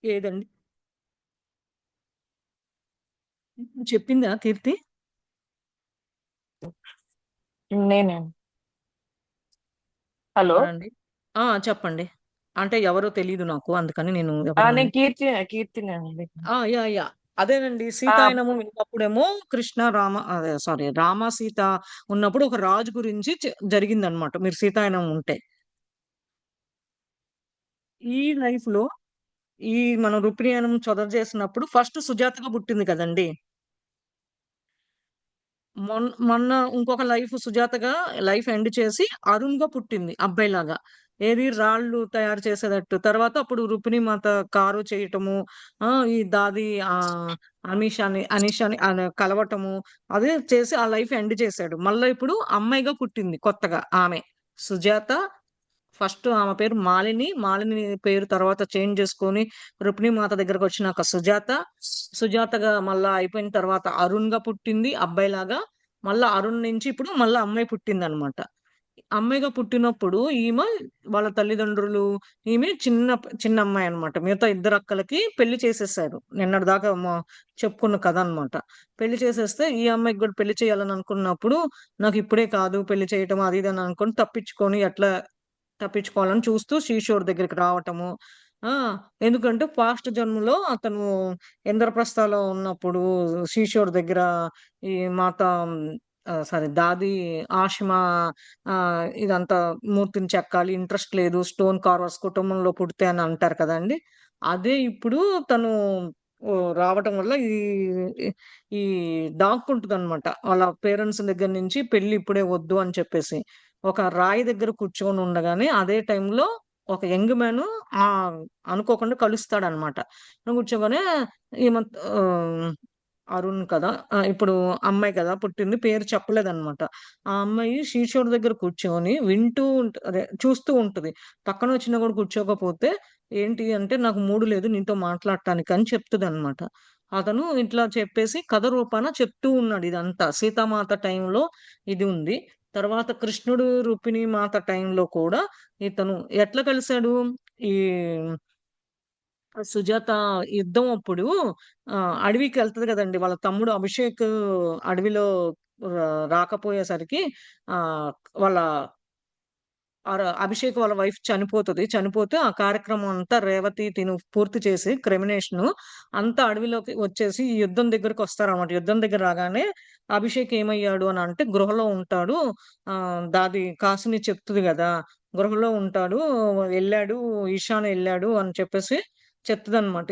ఏదండి చెప్పిందా కీర్తి? నేనే. హలో. ఎవరండి? చెప్పండి. అంటే ఎవరో తెలీదు నాకు. అందుకని నేను ఎవరు నేను అని. కీర్తినే అండి. యాహ్! యాహ్! అదేనండి. ఆ, సీతాయనము విన్నప్పుడేమో కృష్ణ, రామ అదే సారీ రామ, సీత ఉన్నప్పుడు ఒక రాజు గురించి జరిగిందనమాట. మీరు సీతాయనం ఉంటే. ఈ లైఫ్‌లో ఈ మనం రుక్మిణీయనం చొదవ చేసినప్పుడు ఫస్ట్ సుజాతగా పుట్టింది కదండీ! మొన్న ఇంకొక లైఫ్ సుజాతగా లైఫ్ ఎండ్ చేసి అరుణ్‌గా పుట్టింది అబ్బాయిలాగా. ఏది రాళ్ళు తయారు చేసేటట్టు. తర్వాత అప్పుడు రుక్మిణి మాత కారు చేయటము, ఈ దాది అనీషాని కలవటము, అదే చేసి ఆ లైఫ్ ఎండ్ చేశాడు. మళ్ళా ఇప్పుడు అమ్మాయిగా పుట్టింది కొత్తగా ఆమె. సుజాత ఫస్ట్ ఆమె పేరు మాలిని. మాలిని పేరు తర్వాత చేంజ్ చేసుకొని రుక్మిణి మాత దగ్గరకొచ్చినాక సుజాత. సుజాతగా మళ్ళా అయిపోయిన తర్వాత అరుణ్‌గా పుట్టింది అబ్బాయిలాగా. మళ్ళా అరుణ్ నుంచి ఇప్పుడు మళ్ళా అమ్మాయి పుట్టిందనమాట. అమ్మాయిగా పుట్టినప్పుడు వాళ్ళ తల్లిదండ్రులు, ఈమె చిన్న అమ్మాయి అన్నమాట. మిగతా ఇద్దరు అక్కలకి పెళ్లి చేసేసారు. నిన్నటిదాకా చెప్పుకున్న కథ అన్నమాట. పెళ్లి చేసేస్తే ఈ అమ్మాయికి కూడా పెళ్లి చేయాలని అనుకున్నప్పుడు, నాకు ఇప్పుడే కాదు పెళ్లి చేయటం అది ఇది అని అనుకొని తప్పించుకొని తప్పించుకోవాలని చూస్తూ శ్రీశోర్ దగ్గరికి రావటము. ఆ! ఎందుకంటే పాస్ట్ జన్మలో అతను ఇంద్రప్రస్థలో ఉన్నప్పుడు శ్రీశోర్ దగ్గర ఈ మాత సారీ దాది ఆషిమా ఇదంతా మూర్తిని చెక్కాలి, ఇంట్రెస్ట్ లేదు. స్టోన్ కార్వర్స్ కుటుంబంలో పుడితే అని అంటారు కదండీ! అదే ఇప్పుడు తను రావటం వల్ల ఈ దాక్కుంటదనమాట. వాళ్ళ పేరెంట్స్ దగ్గర నుంచి పెళ్లి ఇప్పుడే వద్దు అని చెప్పేసి. ఒక రాయి దగ్గర కూర్చొని ఉండగానే అదే టైంలో ఒక యంగ్ మ్యాన్ అనుకోకుండా కలుస్తాడనమాట. కూర్చోగానే ఈమె ఆహ్, అరుణ్ కదా! ఇప్పుడు అమ్మాయి కదా! పుట్టింది. పేరు చెప్పలేదనమాట. ఆ అమ్మాయి శ్రీశోర్ దగ్గర కూర్చొని వింటూ అదే చూస్తూ ఉంటది. పక్కనొచ్చినా కూడా కూర్చోకపోతే, ఏంటి అంటే, "నాకు మూడ్ లేదు నీతో మాట్లాడటానికి" అని చెప్తదనమాట. అతను ఇట్లా చెప్పేసి కథ రూపాన చెప్తూ ఉన్నాడు ఇదంతా. సీతామాత టైంలో ఇది ఉంది. తర్వాత కృష్ణుడు, రుక్మిణి మాత టైంలో కూడా ఇతను ఎట్లా కలిసాడు? ఈ సుజాత యుద్ధం అప్పుడు అడవికెళ్తది గదండీ! వాళ్ళ తమ్ముడు అభిషేక్ అడవిలో రాకపోయేసరికి ఆహ్, వాళ్ళ అభిషేక్ వాళ్ళ వైఫ్ చనిపోతది. చనిపోతే ఆ కార్యక్రమం అంతా రేవతి తిను పూర్తి చేసి క్రిమినేషను అంతా అడవిలోకి వచ్చేసి ఈ యుద్ధం దగ్గరకొస్తారన్నమాట. యుద్ధం దగ్గర రాగానే అభిషేక్ ఏమయ్యాడు అనంటే గృహలో ఉంటాడు. దాది కాసిని చెప్తది గదా! గృహలో ఉంటాడు. ఎళ్ళాడు, ఈశాన్ ఎళ్ళాడు అని చెప్పేసి చెప్తదనమాట.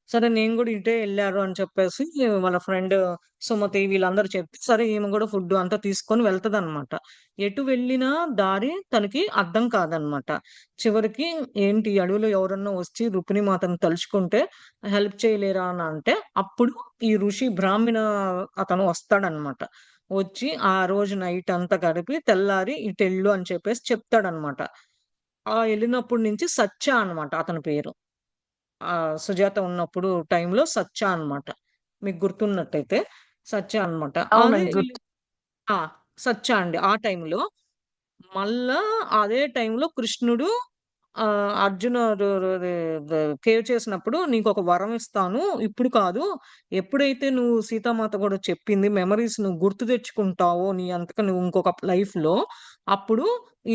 సరే నేను గూడా ఇటే ఎళ్ళారు అని చెప్పేసి వాళ్ళ ఫ్రెండ్ సుమతి వీళ్ళందరూ చెప్తే, సరే ఈమె గూడా ఫుడ్డు అంతా తీసుకొని వెళ్తదనమాట. ఎటు వెళ్ళినా దారి తనకి అర్థం కాదనమాట. చివరికి ఏంటి ఈ అడవిలో ఎవరన్నా వచ్చి రుక్మిణి మాతను తలుచుకుంటే హెల్ప్ చేయలేరా అని అంటే, అప్పుడు ఈ ఋషి బ్రాహ్మణ అతను వస్తాడనమాట. వచ్చి ఆ రోజు నైట్ అంతా గడిపి తెల్లారి ఇటెళ్ళు అని చెప్పేసి చెప్తాడనమాట. ఎళ్ళినప్పటి నుంచి సత్య అనమాట అతని పేరు. సుజాత ఉన్నప్పుడు టైంలో సత్య అనమాట. మీకు గుర్తున్నట్టయితే సత్య అన్నమాట. అదే అవునండి, వీళ్ళు గుర్తు. ఆ! సత్య అండి ఆ టైంలో. మళ్ళా అదే టైంలో కృష్ణుడు అర్జున రు రు ది ద కేవ్ చేసినప్పుడు నీకొక వరం ఇస్తాను. ఇప్పుడు కాదు. ఎప్పుడైతే నువ్వు సీతామాత గూడా చెప్పింది మెమోరీస్ నువ్వు గుర్తు తెచ్చుకుంటావో నీ అంతట నువ్వు ఇంకొక లైఫ్‌లో, అప్పుడు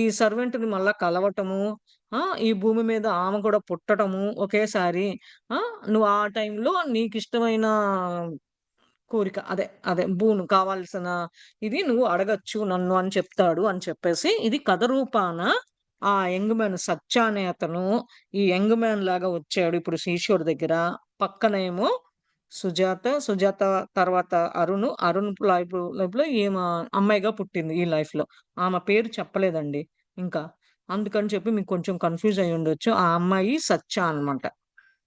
ఈ సర్వెంట్‌ని మళ్ళా కలవటము, ఈ భూమి మీద ఆమె కూడా పుట్టటము ఒకేసారి. నువ్వు ఆ టైంలో నీకిష్టమైన కోరిక. అదే బూను కావాల్సిన ఇది నువ్వు అడగొచ్చు నన్ను అని చెప్తాడు అని చెప్పేసి, ఇది కథ రూపాన ఆ యంగ్ మ్యాన్ సత్య అనే అతను ఈ యంగ్ మ్యాన్ లాగా వచ్చాడు. ఇప్పుడు శిష్యుడి దగ్గర. పక్కనేమో సుజాత తర్వాత అరుణ్ లైఫ్‌లో ఈమె అమ్మాయిగా పుట్టింది ఈ లైఫ్‌లో. ఆమె పేరు చెప్పలేదండి ఇంకా. అందుకని చెప్పి మీకు కొంచెం కన్‌ఫ్యూజ్ అయ్యుండొచ్చు. ఆ అమ్మాయి సత్య అన్నమాట.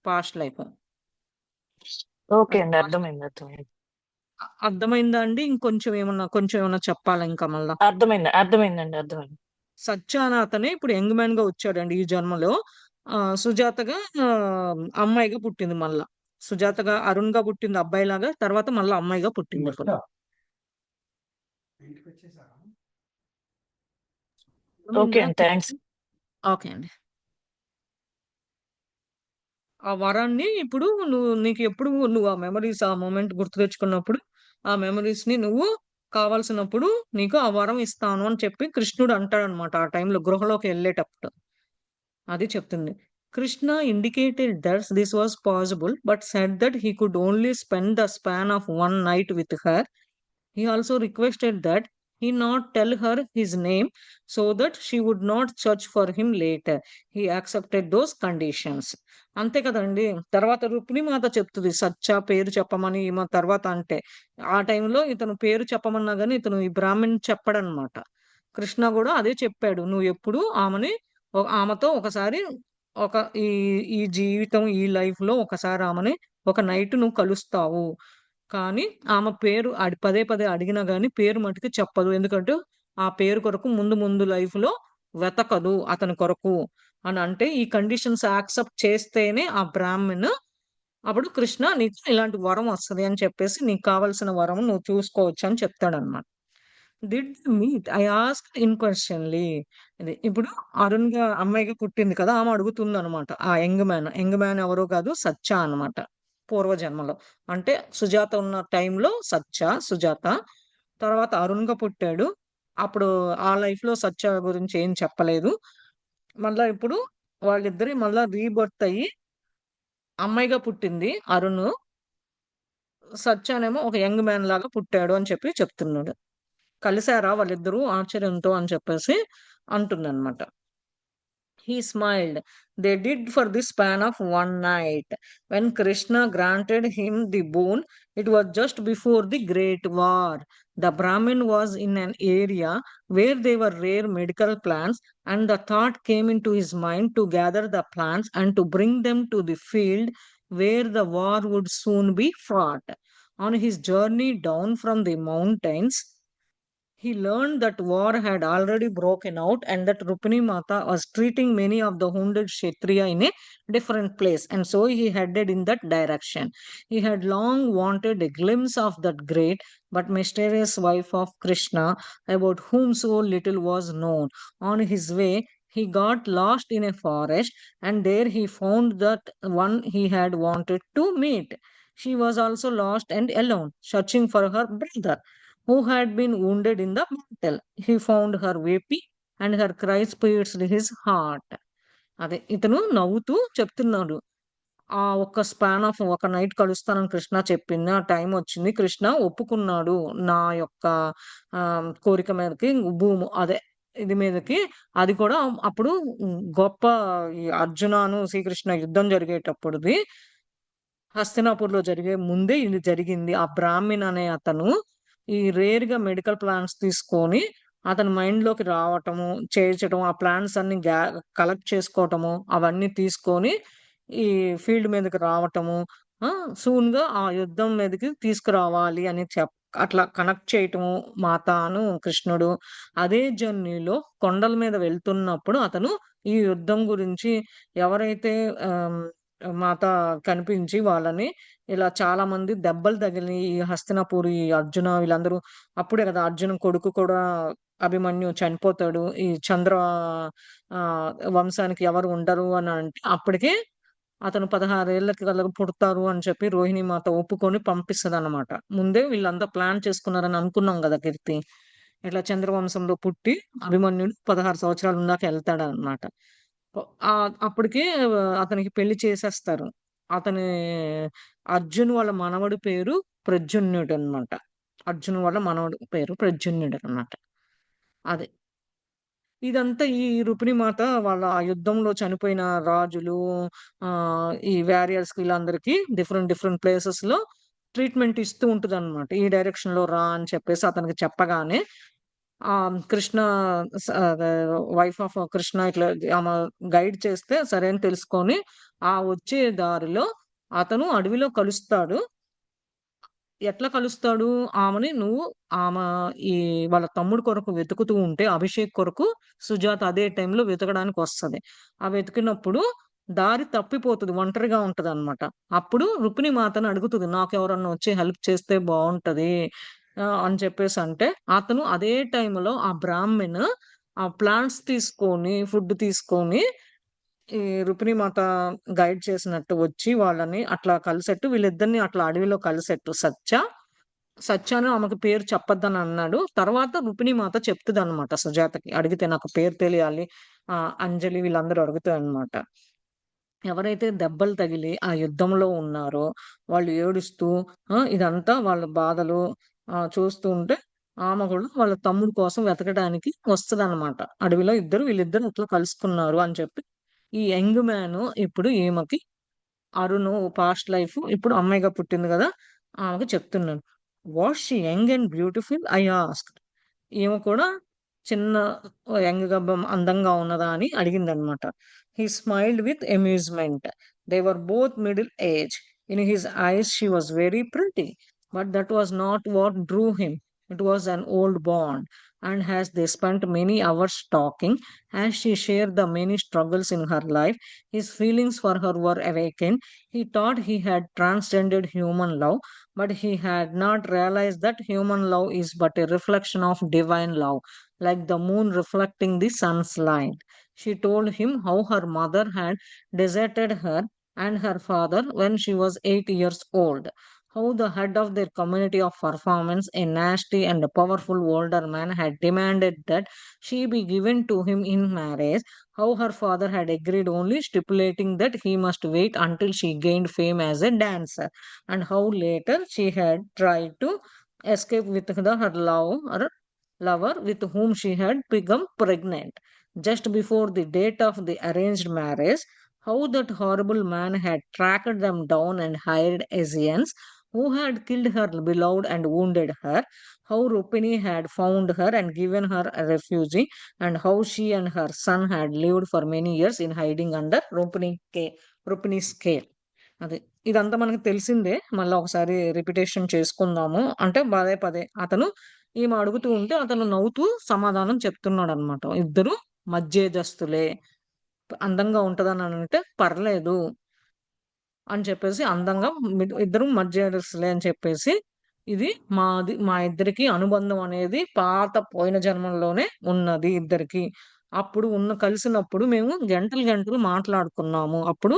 Past life. ఓకే అది అండి, పాస్ట్ అర్థమైంది, అర్థమైంది. అర్థమైందా అండి? కొంచెం ఏమన్నా చెప్పాలా ఇంకా మళ్ళా? అర్థమైందండి, అర్థమైంది. సత్య అనే అతనే ఇప్పుడు యంగ్ మ్యాన్‌గా వచ్చాడండి ఈ జన్మలో. సుజాతగా అమ్మాయిగా పుట్టింది మళ్ళా. సుజాతగా అరుణ్‌గా పుట్టింది అబ్బాయిలాగా. తర్వాత మళ్ళా అమ్మాయిగా పుట్టిందిప్పుడు. ఓకే అర్థమైందా? అండి, థ్యాంక్స్. ఓకే అండి. ఆ వరాన్ని ఇప్పుడు నువ్వు ఆ మెమోరీస్ ఆ మొమెంట్ గుర్తు తెచ్చుకున్నప్పుడు, ఆ మెమోరీస్‌ని నువ్వు కావాల్సినప్పుడు నీకు ఆ వరం ఇస్తాను అని చెప్పి కృష్ణుడు అంటాడన్నమాట ఆ టైంలో గృహలోకెళ్ళేటప్పుడు. అది చెప్తుంది. Krishna indicated that this was possible but said that he could only spend the span of one night with her. He also requested that he not tell her his name so that she would not search for him later. He accepted those conditions. అంతే కదండీ! తర్వాత రుక్మిణీమాత చెప్తది. సత్య పేరు చెప్పమని ఈమె తర్వాత అంటే. ఆ టైంలో ఇతను పేరు చెప్పమన్నా గాని ఇతను ఈ బ్రాహ్మణ్ చెప్పడన్నమాట. కృష్ణ గూడా అదే చెప్పాడు. నువ్వెప్పుడు ఆమెతో ఒకసారి ఒక ఈ ఈ జీవితం ఈ లైఫ్‌లో ఒకసారి ఆమెని ఒక నైట్ నువ్వు కలుస్తావు. కానీ ఆమె పేరు పదే పదే అడిగినా గాని పేరు మట్టుకు చెప్పదు. ఎందుకంటే ఆ పేరు కొరకు ముందు ముందు లైఫ్‌లో వెతకదు అతని కొరకు అనంటే, ఈ కండిషన్స్ యాక్సెప్ట్ చేస్తేనే ఆ బ్రాహ్మణ్ అప్పుడు కృష్ణ నీకు ఇలాంటి వరం వస్తది అని చెప్పేసి నీకు కావాల్సిన వరం నువ్వు చూసుకోవచ్చు అని చెప్తాడన్నమాట. Did meet? I asked inquisitively. ఇప్పుడు అరుణ్‌గా అమ్మాయిగా పుట్టింది కదా! ఆమె అడుగుతుందనమాట. ఆ యంగ్ మ్యాన్. యంగ్ మ్యాన్ ఎవరో కాదు సత్య అనమాట. పూర్వజన్మలో. అంటే సుజాత ఉన్న టైంలో సుజాత. తర్వాత అరుణ్‌గా పుట్టాడు. అప్పుడు ఆ లైఫ్‌లో సత్య గురించి ఏం చెప్పలేదు. మళ్ళా ఇప్పుడు వాళ్ళిద్దరి మళ్ళా రీబర్త్ అయ్యి అమ్మాయిగా పుట్టింది అరుణ్. సత్యనేమో ఒక యంగ్ మ్యాన్ లాగా పుట్టాడు అని చెప్పి చెప్తున్నాడు. కలిసారా వాళ్ళిద్దరూ ఆశ్చర్యంతో అని చెప్పేసి అంటుందన్నమాట. He smiled. They did for the span of one night. When Krishna granted him the boon, it was just before the Great War. The Brahmin was in an area where there were rare medical plants, and the thought came into his mind to gather the plants and to bring them to the field where the war would soon be fought. On his journey down from the mountains, he learned that war had already broken out and that Rupini Mata was treating many of the wounded Kshatriya in a different place. And so he headed in that direction. He had long wanted a glimpse of that great but mysterious wife of Krishna, about whom so little was known. On his way, he got lost in a forest, and there he found that one he had wanted to meet. She was also lost and alone, searching for her brother who had been wounded in the battle. He found her weeping, and her cries pierced his heart. అదే ఇతను నవ్వుతూ చెప్తున్నాడు. ఆ ఒక్క span of ఒక night కలుస్తానని Krishna చెప్పింది. ఆ time వచ్చింది. కృష్ణ ఒప్పుకున్నాడు. నా యొక్క కోరిక మీదకి ఇది మీదకి అది కూడా అప్పుడు గొప్ప ఈ అర్జునను శ్రీకృష్ణ యుద్ధం జరిగేటప్పుడుది హస్తినాపూర్‌లో జరిగే ముందే ఇది జరిగింది. ఆ బ్రాహ్మిన్ అనే అతను ఈ రేర్‌గా మెడికల్ ప్లాంట్స్ తీసుకొని అతని మైండ్‌లోకి రావటము, చేర్చడం, ఆ ప్లాంట్స్ అన్నీ కలెక్ట్ చేసుకోవటము, అవన్నీ తీసుకొని ఈ ఫీల్డ్ మీదకి రావటము, సూన్‌గా ఆ యుద్ధం మీదకి తీసుకురావాలి అని అట్లా కనెక్ట్ చేయటము మాతాను కృష్ణుడు. అదే జర్నీలో కొండల మీద వెళ్తున్నప్పుడు అతను ఈ యుద్ధం గురించి ఎవరైతే ఆహ్ మాత కనిపించి వాళ్ళని ఇలా చాలా మంది దెబ్బలు తగిలి ఈ హస్తినాపురి అర్జున వీళ్ళందరూ అప్పుడే కదా అర్జున్ కొడుకు కూడా అభిమన్యు చనిపోతాడు. ఈ చంద్ర వంశానికి ఎవరు ఉండరు అని అంటే అప్పటికే అతను 16 ఏళ్ళకి కల్లా పుడతారు అని చెప్పి రోహిణి మాత ఒప్పుకొని పంపిస్తదన్నమాట. ముందే వీళ్ళంతా ప్లాన్ చేసుకున్నారని అనుకున్నాం గదా కీర్తి. ఇట్లా చంద్రవంశంలో పుట్టి అభిమన్యుడు 16 సంవత్సరాలు ఉన్నాక ఎళ్తాడన్నమాట. అప్పటికే అతనికి పెళ్లి చేసేస్తారు. అతని అర్జున్ వాళ్ళ మనవడి పేరు ప్రద్యుమ్నుడనమాట. అర్జున్ వాళ్ళ మనవడి పేరు ప్రద్యుమ్నుడనమాట. అది. ఇదంతా ఈ రుక్మిణి మాత వాళ్ళ ఆ యుద్ధంలో చనిపోయిన రాజులు, ఈ వారియర్స్‌కి వీళ్ళందరికీ డిఫరెంట్ డిఫరెంట్ ప్లేసెస్‌లో ట్రీట్‌మెంట్ ఇస్తూ ఉంటదనమాట. ఈ డైరెక్షన్‌లో రా అని చెప్పేసి అతనికి చెప్పగానే కృష్ణ అదే వైఫ్ ఆఫ్ కృష్ణ ఇట్లా ఆమె గైడ్ చేస్తే సరే అని తెలుసుకొని, ఆ వచ్చే దారిలో అతను అడవిలో కలుస్తాడు. ఎట్లా కలుస్తాడు ఆమెని నువ్వు ఆమె ఈ వాళ్ళ తమ్ముడు కొరకు వెతుకుతూ ఉంటే అభిషేక్ కొరకు సుజాత అదే టైంలో వెతకడానికి వస్తది. ఆ వెతికినప్పుడు దారి తప్పిపోతది. ఒంటరిగా ఉంటదన్నమాట. అప్పుడు రుక్మిణి మాతను అడుగుతది. నాకెవరన్నా వచ్చి హెల్ప్ చేస్తే బావుంటది. అని చెప్పేసంటే అతను అదే టైంలో ఆ బ్రాహ్మణ్ ఆ ప్లాంట్స్ తీసుకొని, ఫుడ్ తీసుకొని ఈ రుక్మిణి మాత గైడ్ చేసినట్టు వచ్చి వాళ్ళని అట్లా కలిసెట్టు వీళ్ళిద్దరిని అట్లా అడవిలో కలిసెట్టు సత్యాను ఆమెకు పేరు చెప్పొద్దని అన్నాడు. తర్వాత రుక్మిణి మాత చెప్తదనమాట సుజాతకి. అడిగితే నాకు పేరు తెలియాలి. అంజలి వీళ్ళందరూ అడుగుతారనమాట. ఎవరైతే దెబ్బలు తగిలి ఆ యుద్ధంలో ఉన్నారో వాళ్ళు ఏడుస్తూ ఇదంతా వాళ్ళ బాధలు చూస్తూ ఉంటే ఆమె కూడా వాళ్ళ తమ్ముడు కోసం వెతకడానికి వస్తదనమాట. అడవిలో వీళ్ళిద్దరు ఇట్లా కలుసుకున్నారు అని చెప్పి ఈ యంగ్ మ్యాన్ ఇప్పుడు ఈమెకి అరుణు పాస్ట్ లైఫ్ ఇప్పుడు అమ్మాయిగా పుట్టింది కదా! ఆమెకు చెప్తున్నాడు. Was she young and beautiful? I asked. ఈమె కూడా చిన్న యంగ్‌గా అందంగా ఉన్నదా అని అడిగిందనమాట. He smiled with amusement. They were both middle age. In his eyes she was very pretty. But that was not what drew him. It was an old bond, and as they spent many hours talking, as she shared the many struggles in her life, his feelings for her were awakened. He thought he had transcended human love, but he had not realized that human love is but a reflection of divine love, like the moon reflecting the sun's light. She told him how her mother had deserted her and her father when she was 8 years old. How the head of their community of performance, a nasty and powerful older man, had demanded that she be given to him in marriage. How her father had agreed only, stipulating that he must wait until she gained fame as a dancer, and how later she had tried to escape with her lover with whom she had become pregnant just before the date of the arranged marriage. How that horrible man had tracked them down and hired Asians who had killed her beloved and wounded her. How Rupini had found her and given her a refuge, and how she and her son had lived for many years in hiding under Rupini's care. అది. ఇదంతా మనకు తెలిసిందే. మళ్ళా ఒకసారి repetition చేసుకుందాము. అంటే పదే పదే అతను ఈమె అడుగుతూ ఉంటే అతను నవ్వుతూ సమాధానం చెప్తున్నాడనమాట. ఇద్దరు మధ్యేజస్తులే. అందంగా ఉంటదని అంటే పర్లేదు అని చెప్పేసి అందంగా ఇద్దరు మధ్యదస్తులే అని చెప్పేసి ఇది మా ఇద్దరికి అనుబంధం అనేది పాత పోయిన జన్మల్లోనే ఉన్నది ఇద్దరికి. అప్పుడు కలిసినప్పుడు మేము గంటలు గంటలు మాట్లాడుకున్నాము. అప్పుడు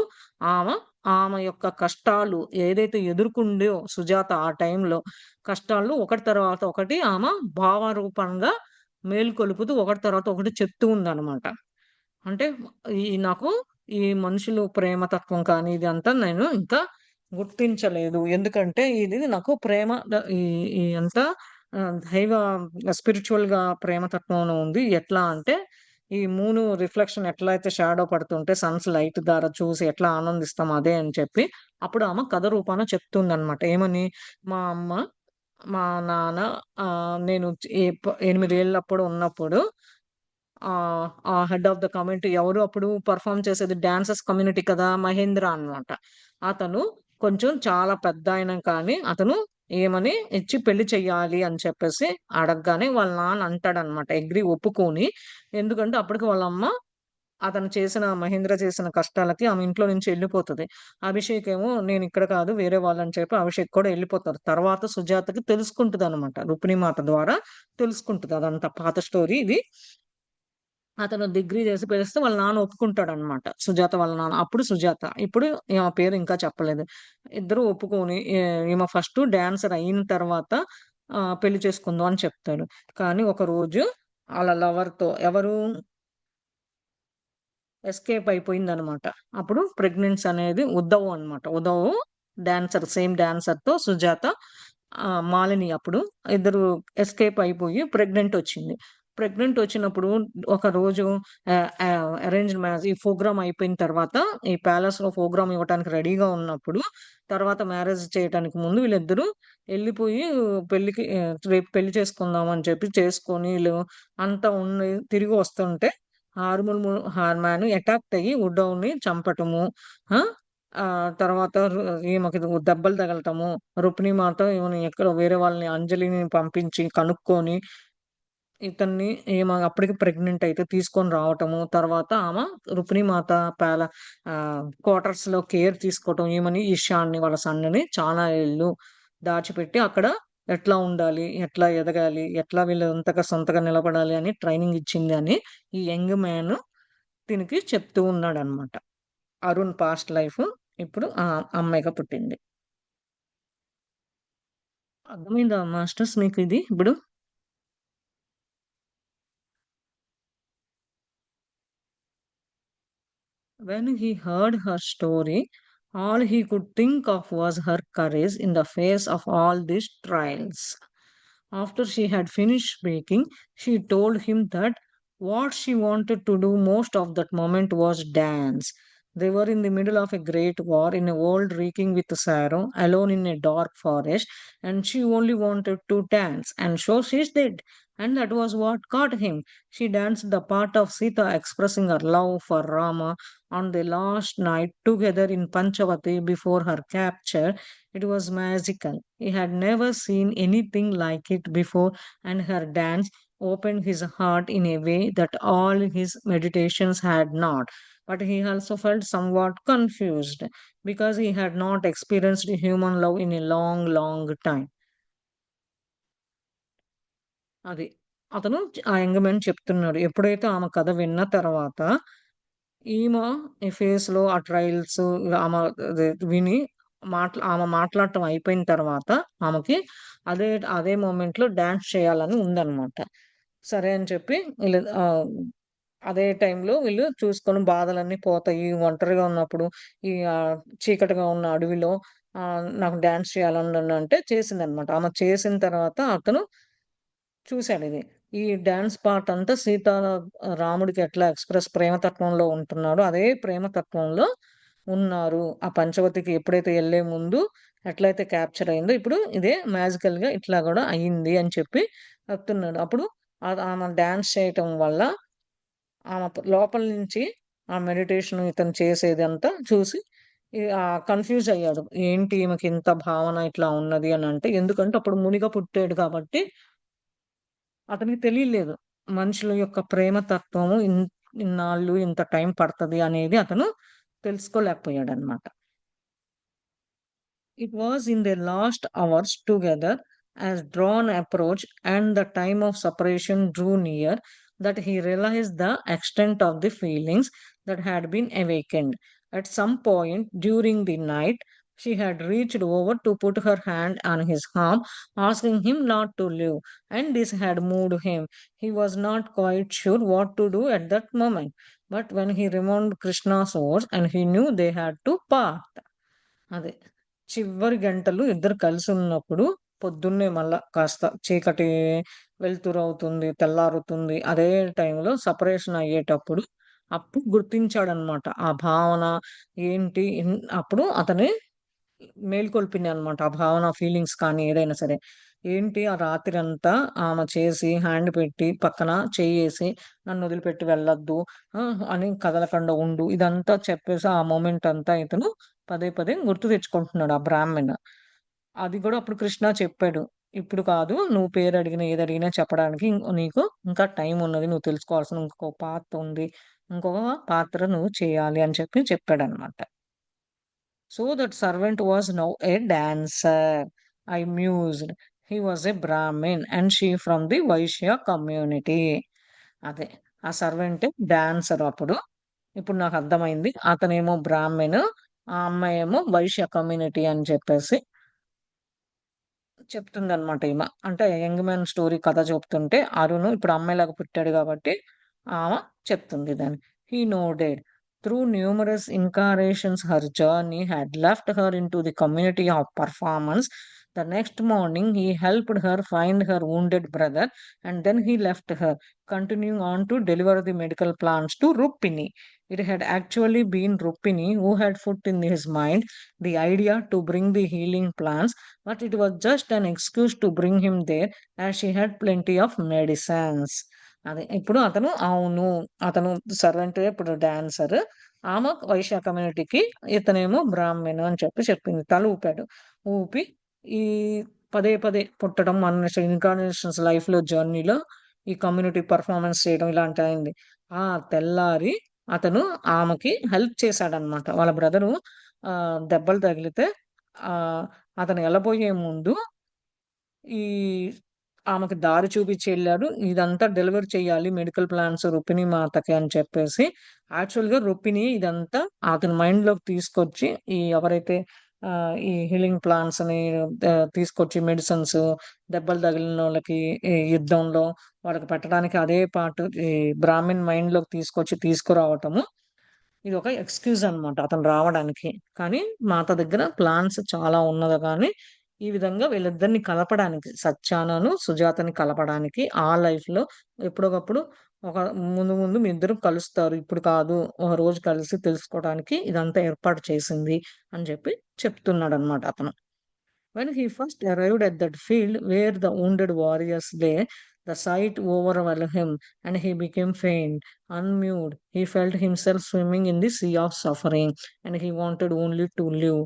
ఆమె ఆమె యొక్క కష్టాలు ఏదైతే ఎదుర్కొందో సుజాత ఆ టైంలో కష్టాలు ఒకటి తర్వాత ఒకటి ఆమె భావరూపంగా మేలుకొలుపుతూ ఒకటి తర్వాత ఒకటి చెప్తూ ఉందన్నమాట. అంటే నాకు ఈ మనుషులు ప్రేమ తత్వం కానీ ఇదంతా నేను ఇంకా గుర్తించలేదు. ఎందుకంటే ఇది నాకు ప్రేమ ఈ ఈ అంతా దైవ స్పిరిచ్యువల్‌గా ప్రేమ తత్వంలో ఉంది. ఎట్లా అంటే ఈ మూను రిఫ్లెక్షన్ ఎట్లా అయితే షాడో పడుతుంటే సన్స్ లైట్ ద్వారా చూసి ఎట్లా ఆనందిస్తాం అదే అని చెప్పి అప్పుడు ఆమె కథ రూపాన చెప్తుందన్నమాట. ఏమని? మా అమ్మ, మా నాన్న నేను 8 ఏళ్ళప్పుడు ఉన్నప్పుడు ఆ హెడ్ ఆఫ్ ద కమ్యూనిటీ ఎవరు అప్పుడు పెర్ఫార్మ్ చేసేది డాన్సర్స్ కమ్యూనిటీ కదా! మహేంద్ర అన్నమాట. అతను కొంచెం చాలా పెద్దాయన కానీ అతను ఈమెని ఇచ్చి పెళ్లి చెయ్యాలి అని చెప్పేసి అడగగానే వాళ్ళ నాన్న అంటాడన్నమాట. ఒప్పుకొని. ఎందుకంటే అప్పటికి వాళ్ళ అమ్మ అతను చేసిన మహేంద్ర చేసిన కష్టాలకి ఆమె ఇంట్లో నుంచి వెళ్ళిపోతది. అభిషేక్ ఏమో నేను ఇక్కడ కాదు వేరే వాళ్ళని చెప్పి అభిషేక్ కూడా వెళ్ళిపోతారు. తర్వాత సుజాతకి తెలుసుకుంటదనమాట. రుక్మిణి మాత ద్వారా తెలుసుకుంటది. అదంతా పాత స్టోరీ ఇది. అతను డిగ్రీ చేసి పిలిస్తే వాళ్ళ నాన్న ఒప్పుకుంటాడనమాట. సుజాత వాళ్ళ నాన్న. అప్పుడు సుజాత. ఇప్పుడు ఈమె పేరు ఇంకా చెప్పలేదు. ఇద్దరు ఒప్పుకొని ఈమె ఫస్ట్ డాన్సర్ అయిన తర్వాత పెళ్లి చేసుకుందాం అని చెప్తాడు. కానీ ఒకరోజు ఆళ్ళ లవర్‌తో ఎవరు ఎస్కేప్ అయిపోయిందనమాట. అప్పుడు ప్రెగ్నెన్సీ అనేది ఉద్ధవ్ అనమాట. ఉద్ధవ్ డాన్సర్ సేమ్ డాన్సర్‌తో సుజాత మాలిని అప్పుడు ఇద్దరు ఎస్కేప్ అయిపోయి ప్రెగ్నెంట్ వచ్చింది. ప్రెగ్నెంట్ వచ్చినప్పుడు ఒకరోజు అరేంజ్డ్ మ్యారేజ్ ఈ ప్రోగ్రామ్ అయిపోయిన తర్వాత ఈ ప్యాలెస్‌లో ప్రోగ్రామ్ ఇవ్వటానికి రెడీగా ఉన్నప్పుడు తర్వాత మ్యారేజ్ చేయటానికి ముందు వీళ్ళిద్దరూ ఎళ్ళిపోయి పెళ్ళికి రేపు పెళ్లి చేసుకుందాం అని చెప్పి చేసుకొని ఈళ్ళు అంతా ఉండి తిరిగి వస్తుంటే హార్మోన్ అటాక్ అయ్యి ఉడ్డవుని చంపటము. ఆ! తర్వాత ఈమెకి దెబ్బలు తగలటము. రుక్మిణి మాత ఈమెని ఎక్కడో వేరే వాళ్ళని అంజలిని పంపించి కనుక్కొని ఇతన్ని ఈమె అప్పటికి ప్రెగ్నెంట్ అయితే తీసుకొని రావటము. తర్వాత ఆమె రుక్మిణి మాత క్వార్టర్స్‌లో కేర్ తీసుకోవటం. ఈమెని ఇషాన్‌ని వాళ్ళ సన్‌ని చాలా ఏళ్ళు దాచిపెట్టి అక్కడ ఎట్లా ఉండాలి? ఎట్లా ఎదగాలి? ఎట్లా వీళ్ళంతగా సొంతగా నిలబడాలి అని ట్రైనింగ్ ఇచ్చింది అని ఈ యంగ్ మ్యాన్ తినికి చెప్తూ ఉన్నాడనమాట. అరుణ్ పాస్ట్ లైఫ్ ఇప్పుడు ఆ అమ్మాయిగా పుట్టింది. అర్థమైందా మాస్టర్స్ మీకిది ఇప్పుడు? When he heard her story, all he could think of was her courage in the face of all these trials. After she had finished speaking, she told him that what she wanted to do most of that moment was dance. They were in the middle of a great war in a world reeking with sorrow, alone in a dark forest, and she only wanted to dance. And so she did. And that was what caught him. She danced the part of Sita expressing her love for Rama on the last night together in Panchavati before her capture. It was magical. He had never seen anything like it before, and her dance opened his heart in a way that all his meditations had not. But he also felt somewhat confused because he had not experienced human love in a long, long time. అది. అతను ఆ young man చెప్తున్నాడు. ఎప్పుడైతే ఆమె కథ విన్న తర్వాత ఈమె ఈ ఫేస్‌లో ఆ ట్రయల్స్ ఆమె అదే విని ఆమె మాట్లాడటం అయిపోయిన తర్వాత ఆమెకి అదే అదే మొమెంట్‌లో డాన్స్ చేయాలని ఉందన్నమాట. సరే అని చెప్పి అదే టైంలో వీళ్ళు చూసుకొని బాధలన్నీ పోతాయి. ఒంటరిగా ఉన్నప్పుడు ఈ చీకటిగా ఉన్న అడవిలో నాకు డాన్స్ చేయాలని చేసిందన్నమాట. ఆమె చేసిన తర్వాత అతను చూసాడిది. ఈ డాన్స్ పార్ట్ అంతా రాముడికి ఎట్లా ప్రేమతత్వంలో ఉంటున్నాడో, అదే ప్రేమతత్వంలో ఉన్నారు. ఆ పంచవటికి ఎప్పుడైతే ఎళ్ళే ముందు ఎట్లయితే క్యాప్చర్ అయిందో, ఇప్పుడు ఇదే మ్యాజికల్‌గా ఇట్లా గూడా అయింది అని చెప్పి చెప్తున్నాడు. అప్పుడు ఆమె డాన్స్ చేయటం వల్ల లోపల నుంచి ఆ మెడిటేషన్ ఇతను చేసేదంతా చూసి కన్‌ఫ్యూజ్ అయ్యాడు. ఏంటి ఈమెకి ఇంత భావన ఇట్లా ఉన్నది అనంటే, ఎందుకంటే అప్పుడు మునిగా పుట్టాడు కాబట్టి అతనికి తెలియలేదు. మనుషుల యొక్క ప్రేమ తత్వము ఇన్నాళ్ళు ఇంత టైం పడతది అనేది అతను తెలుసుకోలేకపోయాడన్నమాట. It was in their last hours together, as dawn approached and the time of separation drew near, that he realized the extent of the feelings that had been awakened. At some point during the night, she had reached over to put her hand on his arm, asking him not to leave, and this had moved him. He was not quite sure what to do at that moment, but when he remembered Krishna's words and he knew they had to part. అదే. చివరి గంటలు ఇద్దరు కలిసున్నప్పుడు పొద్దున్నే మళ్ళా కాస్త చీకటి వెలుతురవుతుంది, తెల్లారుతుంది. అదే టైంలో సెపరేషన్ అయ్యేటప్పుడు అప్పుడు గుర్తించాడనమాట. ఆ భావన ఏంటి అప్పుడు అతని మేల్కొల్పిందనమాట. ఆ భావన, ఫీలింగ్స్ కానీ ఏదైనా సరే. ఏంటి ఆ రాత్రంతా ఆమె చేసి హ్యాండ్ పెట్టి పక్కన చెయ్యేసి నన్నొదిలిపెట్టి వెళ్ళొద్దు అని కదలకుండా ఉండు. ఇదంతా చెప్పేసి ఆ మొమెంట్ అంతా ఇతను పదే పదే గుర్తు తెచ్చుకుంటున్నాడు ఆ బ్రాహ్మణ. అది గూడా అప్పుడు కృష్ణ చెప్పాడు. ఇప్పుడు కాదు నువ్వు పేరడిగినా, ఏదడిగినా చెప్పడానికి నీకు ఇంకా టైమున్నది. నువ్వు తెలుసుకోవాల్సిన ఇంకో పాత్ ఉంది. ఇంకొక పాత్ర నువ్వు చేయాలి అని చెప్పి చెప్పాడనమాట. So that servant was now a dancer. I mused. He was a Brahmin and she from the Vaishya community. అదే ఆ సర్వెంట్ డాన్సర్ అప్పుడు. ఇప్పుడు నాకు అర్థమైంది. అతనేమో బ్రాహ్మణ్, ఆ అమ్మాయి ఏమో వైశ్య కమ్యూనిటీ అని చెప్పేసి చెప్తుందనమాట ఈమె. అంటే యంగ్ మ్యాన్ స్టోరీ కథ చెప్తుంటే అరుణ్ ఇప్పుడు అమ్మాయిలాగా పుట్టాడు కాబట్టి ఆమె చెప్తుంది దాన్ని. He nodded. Through numerous incarnations her journey had left her into the community of performance. The next morning he helped her find her wounded brother and then he left her, continuing on to deliver the medical plans to Rupini. It had actually been Rupini who had put in his mind the idea to bring the healing plants, but it was just an excuse to bring him there as she had plenty of medicines. అదే ఇప్పుడు అతను అవును, అతను servant ఇప్పుడు dancer, ఆమె వైశ్య కమ్యూనిటీకి, ఇతనేమో బ్రాహ్మణు అని చెప్పి చెప్పింది. తల ఊపాడు. ఊపి ఈ పదే పదే పుట్టడం మన ఇన్కార్నేషన్స్ లైఫ్ లో జర్నీలో ఈ కమ్యూనిటీ పర్ఫార్మెన్స్ చేయడం ఇలాంటి అయింది. ఆ తెల్లారి అతను ఆమెకి హెల్ప్ చేశాడనమాట. వాళ్ళ బ్రదరు దెబ్బలు తగిలితే ఆ అతను వెళ్ళబోయే ముందు ఈ ఆమెకి దారి చూపించి వెళ్ళాడు. ఇదంతా డెలివర్ చేయాలి మెడికల్ ప్లాన్స్ రుక్మిణి మాతకి అని చెప్పేసి. యాక్చువల్‌గా రుక్మిణి ఇదంతా అతని మైండ్‌లోకి తీసుకొచ్చి ఈ ఎవరైతే ఈ హీలింగ్ ప్లాంట్స్‌ని తీసుకొచ్చి మెడిసిన్స్ దెబ్బలు తగిలినోళ్ళకి ఈ యుద్ధంలో వాళ్ళకి పెట్టడానికి అదే పార్ట్ ఈ బ్రాహ్మిన్ మైండ్‌లోకి తీసుకొచ్చి తీసుకురావటము. ఇదొక ఎక్స్‌క్యూజ్ అనమాట అతను రావడానికి. కానీ మాత దగ్గర ప్లాన్స్ చాలా ఉన్నది గానీ, ఈ విధంగా వీళ్ళిద్దరిని కలపడానికి, సత్యానను, సుజాతని కలపడానికి ఆ లైఫ్‌లో ఎప్పుడోకప్పుడు ఒక ముందు ముందు మీ ఇద్దరు కలుస్తారు. ఇప్పుడు కాదు. ఒక రోజు కలిసి తెలుసుకోవడానికి ఇదంతా ఏర్పాటు చేసింది అని చెప్పి చెప్తున్నాడనమాట అతను. When he first arrived at that field where the wounded warriors lay, the sight overwhelmed him, and he became faint, unmoved. He felt himself swimming in the sea of suffering, and he wanted only to live.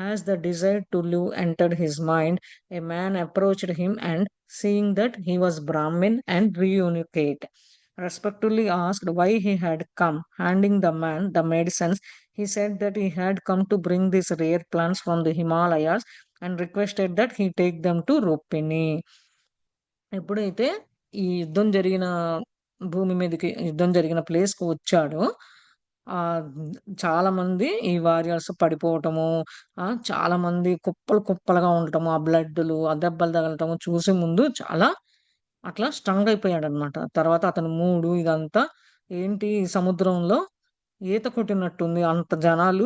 As the desire to live entered his mind, a man approached him and, seeing that he was Brahmin and reunite, respectfully asked why he had come. Handing the man the medicines, he said that he had come to bring these rare plants from the Himalayas and requested that he take them to Rupini. ఎప్పుడైతే ఈ యుద్ధం జరిగిన భూమి మీదకి, యుద్ధం జరిగిన ప్లేస్‌కి వచ్చాడో, ఆహ్, చాలా మంది ఈ వారియర్స్ పడిపోవటము, చాలా మంది కుప్పలు కుప్పలుగా ఉండటము, ఆ బ్లడ్‌లు, ఆ దెబ్బలు తగలటము చూసి ముందు చాలా అట్లా స్టంగ్ అయిపోయాడనమాట. తర్వాత అతని మూడు ఇదంతా ఏంటి ఈ సముద్రంలో ఈత కొట్టినట్టుంది. అంత జనాలు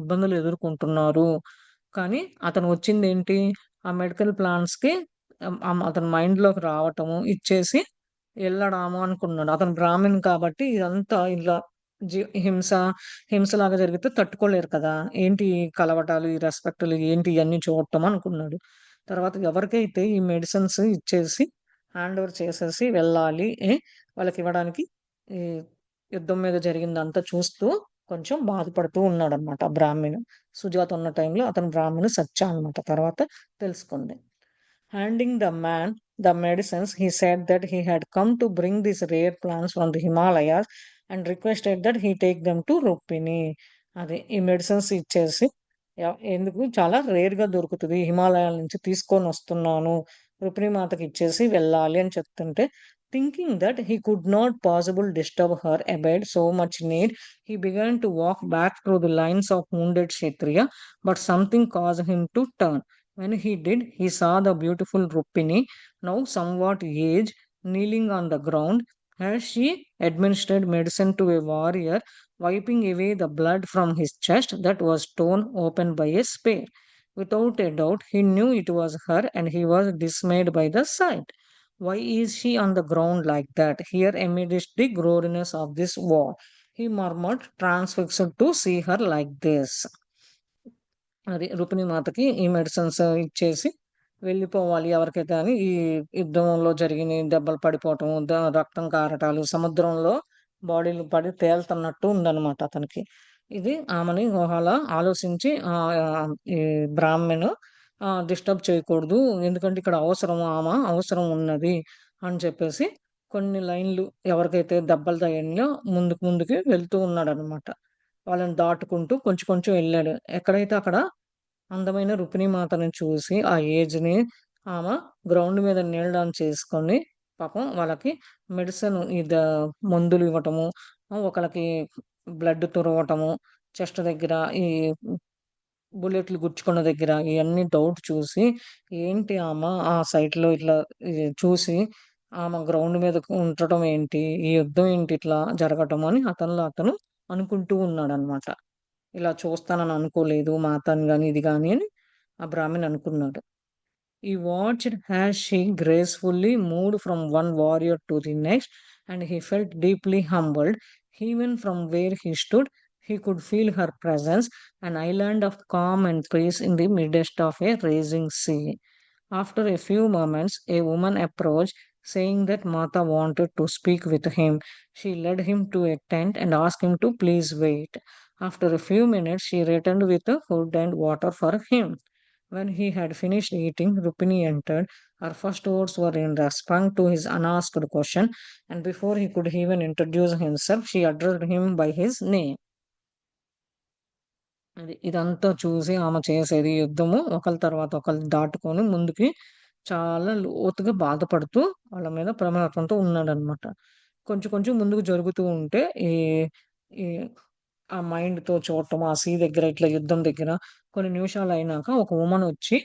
ఇబ్బందులు ఎదుర్కొంటున్నారు. కానీ అతను వచ్చిందేంటి? ఆ మెడికల్ ప్లాన్స్‌కి అతని మైండ్‌లోకి రావటము, ఇచ్చేసి ఎళ్ళడాము అనుకున్నాడు. అతను బ్రాహ్మిన్ కాబట్టి ఇదంతా ఇలా హింస, హింసలాగా జరిగితే తట్టుకోలేరు కదా! ఏంటి ఈ కలవటాలు, ఈ రెస్పెక్ట్‌లు ఏంటి ఇయన్నీ చూడటం అనుకున్నాడు. తర్వాత ఎవరికైతే ఈ మెడిసిన్స్ ఇచ్చేసి హ్యాండ్ ఓవర్ చేసేసి వెళ్ళాలి. వాళ్ళకివ్వడానికి ఈ యుద్ధం మీద జరిగిందంతా చూస్తూ కొంచెం బాధపడుతూ ఉన్నాడనమాట ఆ బ్రాహ్మణు. సుజాత ఉన్న టైంలో అతను బ్రాహ్మణు సత్య అనమాట. తర్వాత తెలుసుకుంది. Handing the man the medicines, he said that he had come to bring these rare plants from the Himalayas and requested that he take them to Rupini. అదే ఈ మెడిసిన్స్ ఇచ్చేసి ఎందుకు చాలా రేర్‌గా దొరుకుతది. హిమాలయాల నుంచి తీసుకొనొస్తున్నాను. రుక్మిణి మాతకి ఇచ్చేసి వెళ్ళాలి అని చెప్తుంటే, thinking that he could not possible disturb her amid so much need, he began to walk back through the lines of wounded Kshatriya, but something caused him to turn. When he did, he saw the beautiful Rukmini, now somewhat aged, kneeling on the ground as she administered medicine to a warrior, wiping away the blood from his chest that was torn open by a spear. Without a doubt, he knew it was her and he was dismayed by the sight. Why is she on the ground like that, here amidst the gloriness of this war? He murmured, transfixed to see her like this. అది రుక్మిణి మాతకి ఈ medicines ఇచ్చేసి వెళ్ళిపోవాలి ఎవరికైతే అని, ఈ యుద్ధంలో జరిగిన దెబ్బలు పడిపోవటం, రక్తం కారటాలు, సముద్రంలో బాడీలు పడి తేలుతున్నట్టు ఉందన్నమాట అతనికి. ఇది ఆమెని అలా ఆలోచించి ఈ బ్రాహ్మణు డిస్టర్బ్ చేయకూడదు. ఎందుకంటే ఇక్కడ అవసరం, ఆమె అవసరం ఉన్నది అని చెప్పేసి కొన్ని లైన్లు ఎవరికైతే దెబ్బలు తగిలినాయో ముందుకు ముందుకి వెళ్తూ ఉన్నాడనమాట. వాళ్ళని దాటుకుంటూ కొంచెం కొంచెం వెళ్ళాడు. ఎక్కడైతే అక్కడ అందమైన రుక్మిణీ మాతని చూసి ఆ ఏజ్‌ని ఆమె గ్రౌండ్ మీద నీల్ డౌన్ చేసుకొని పాపం వాళ్ళకి మెడిసిన్ మందులు ఇవ్వటము, ఒకళ్ళకి బ్లడ్ తుడవటము, చెస్ట్ దగ్గర ఈ బుల్లెట్లు గుచ్చుకున్న దగ్గర ఇయన్నీ డౌట్ చూసి, ఏంటి ఆ సైట్‌లో ఇట్లా చూసి ఆమె గ్రౌండ్ మీద ఉండటం ఏంటి? ఈ యుద్ధం ఏంటి ఇట్లా జరగటం అని అతనిలో అతను అనుకుంటూ ఉన్నాడనమాట. ఇలా చూస్తానని అనుకోలేదు మా అతను గాని, ఇది గాని అని ఆ బ్రాహ్మణ్ అనుకున్నాడు. He watched as she gracefully moved from one warrior to the next, and he felt deeply humbled. Even from where he stood, he could feel her presence, an island of calm and peace in the midst of a raging sea. After a few moments, a woman approached, saying that Mata wanted to speak with him. She led him to a tent and asked him to please wait. After a few minutes, she returned with food and water for him. When he had finished eating, Rupini entered. Her first words were in response to his unasked question, and before he could even introduce himself, she addressed him by his name. ఇదంతా చూసి ఆమె చేసేది యుద్ధము ఒకళ్ళ తర్వాత ఒకళ్ళు దాటుకొని ముందుకి చాలా లోతుగా బాధపడుతూ వాళ్ళ మీద ప్రమాదంతో ఉన్నాడనమాట. కొంచెం కొంచెం ముందుకు జరుగుతూ ఉంటే ఈ ఈ ఆ మైండ్‌తో చూడటం, ఆ సీ దగ్గర ఇట్లా యుద్ధం దగ్గర కొన్ని నిమిషాలయినాక ఒక వుమన్ వచ్చి,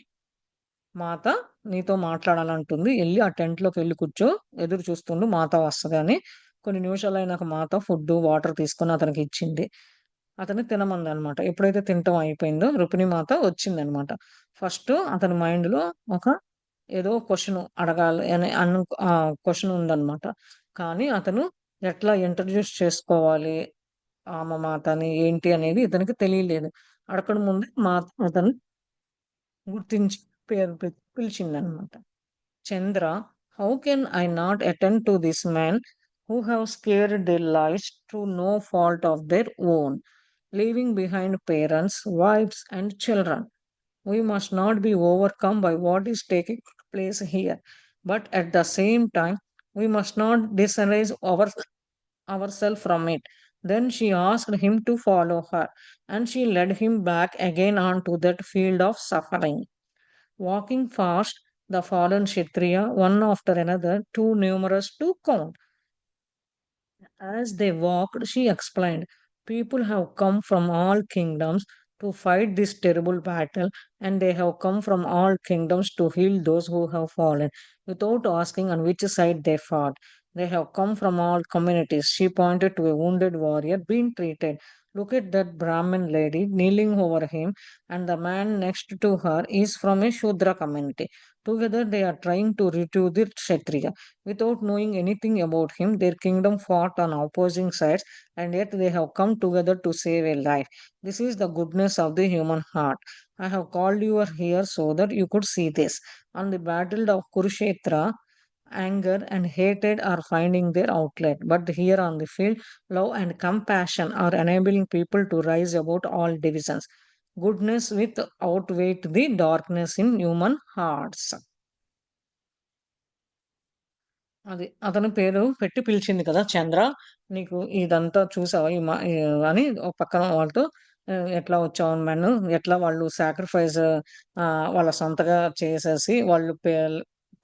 "మాత నీతో మాట్లాడాలంటుంది. ఎళ్లి ఆ టెంట్‌లోకెళ్లి కూర్చో. ఎదురు చూస్తుండు మాత వస్తది" అని కొన్ని నిమిషాలయినాక మాత ఫుడ్డు, వాటర్ తీసుకొని అతనికిచ్చింది. అతన్ని తినమందనమాట. ఎప్పుడైతే తినటం అయిపోయిందో రుక్మిణీ మాత వచ్చిందనమాట. ఫస్టు అతని మైండ్‌లో ఒక ఏదో క్వెషన్ అడగాలి అని క్వెషన్ ఉందనమాట. కానీ అతను ఎట్లా ఇంట్రడ్యూస్ చేసుకోవాలి ఆమె మాతని, ఏంటి అనేది ఇతనికి తెలియలేదు. అడగక ముందే మాత అతన్ని గుర్తించి పేరు పిలిచిందనమాట. చంద్ర, how can I not attend to this man who have scared their lives through no fault of their own, leaving behind parents, wives, and children? We must not be overcome by what is taking place here, but at the same time, we must not disengage ourselves from it. Then she asked him to follow her, and she led him back again onto that field of suffering. Walking fast, the fallen Kshatriya, one after another, too numerous to count. As they walked, she explained, people have come from all kingdoms to fight this terrible battle, and they have come from all kingdoms to heal those who have fallen, without asking on which side they fought. They have come from all communities. She pointed to a wounded warrior being treated. Look at that Brahmin lady kneeling over him, and the man next to her is from a Shudra community. Together, they are trying to retrieve the Kshatriya. Without knowing anything about him, their kingdom fought on opposing sides, and yet they have come together to save a life. This is the goodness of the human heart. I have called you here so that you could see this. On the battle of Kurukshetra, anger and hatred are finding their outlet. But here on the field, love and compassion are enabling people to rise above all divisions. Goodness with outweigh the darkness in human hearts. అది. అతని పేరు పెట్టి పిలిచింది కదా! చంద్ర, నీకు ఇదంతా చూసావా? అని ఒక పక్కన వాళ్ళతో ఎట్లా వచ్చావు మెను, ఎట్లా వాళ్ళు సాక్రిఫైస్ వాళ్ళ సొంతగా చేసేసి వాళ్ళు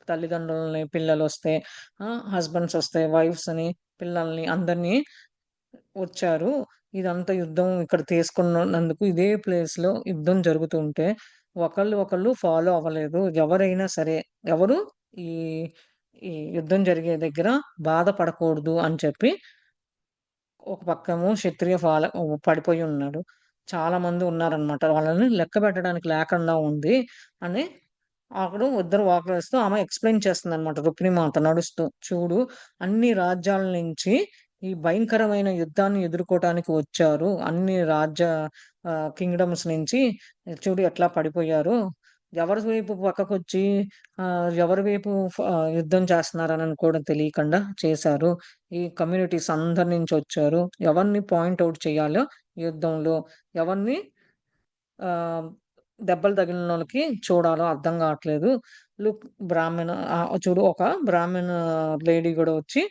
తల్లిదండ్రులని, పిల్లలొస్తే హస్బెండ్స్ వస్తే వైఫ్స్‌ని, పిల్లల్ని అందరిని వచ్చారు. ఇదంతా యుద్ధం ఇక్కడ తీసుకున్నందుకు ఇదే ప్లేస్‌లో యుద్ధం జరుగుతుంటే ఒకళ్ళు ఫాలో అవ్వలేదు. ఎవరైనా సరే ఎవరు ఈ ఈ యుద్ధం జరిగే దగ్గర బాధపడకూడదు అని చెప్పి ఒక పక్కేమో క్షత్రియ పడిపోయి ఉన్నాడు. చాలా మంది ఉన్నారనమాట. వాళ్ళని లెక్క పెట్టడానికి లేకుండా ఉంది అని అప్పుడు ఇద్దరు వాకరేస్తూ ఆమె ఎక్స్‌ప్లెయిన్ చేస్తుందనమాట రుక్మిణీమాత నడుస్తూ. చూడు, అన్ని రాజ్యాల నుంచి ఈ భయంకరమైన యుద్ధాన్ని ఎదుర్కోవటానికి వచ్చారు. అన్ని కింగ్‌డమ్స్ నుంచి చూడు ఎట్లా పడిపోయారు. ఎవరి వైపు పక్కకొచ్చి ఎవరి వైపు యుద్ధం చేస్తున్నారనని కూడా తెలియకుండా చేశారు. ఈ కమ్యూనిటీస్ అందరి నుంచొచ్చారు. ఎవరిని పాయింట్ ఔట్ చేయాలో యుద్ధంలో, ఎవరిని ఆహ్, దెబ్బలు తగిలినోళ్ళకి చూడాలో అర్థం గావట్లేదు. లుక్ బ్రాహ్మణ చూడు ఒక బ్రాహ్మణ లేడీ కూడా వచ్చి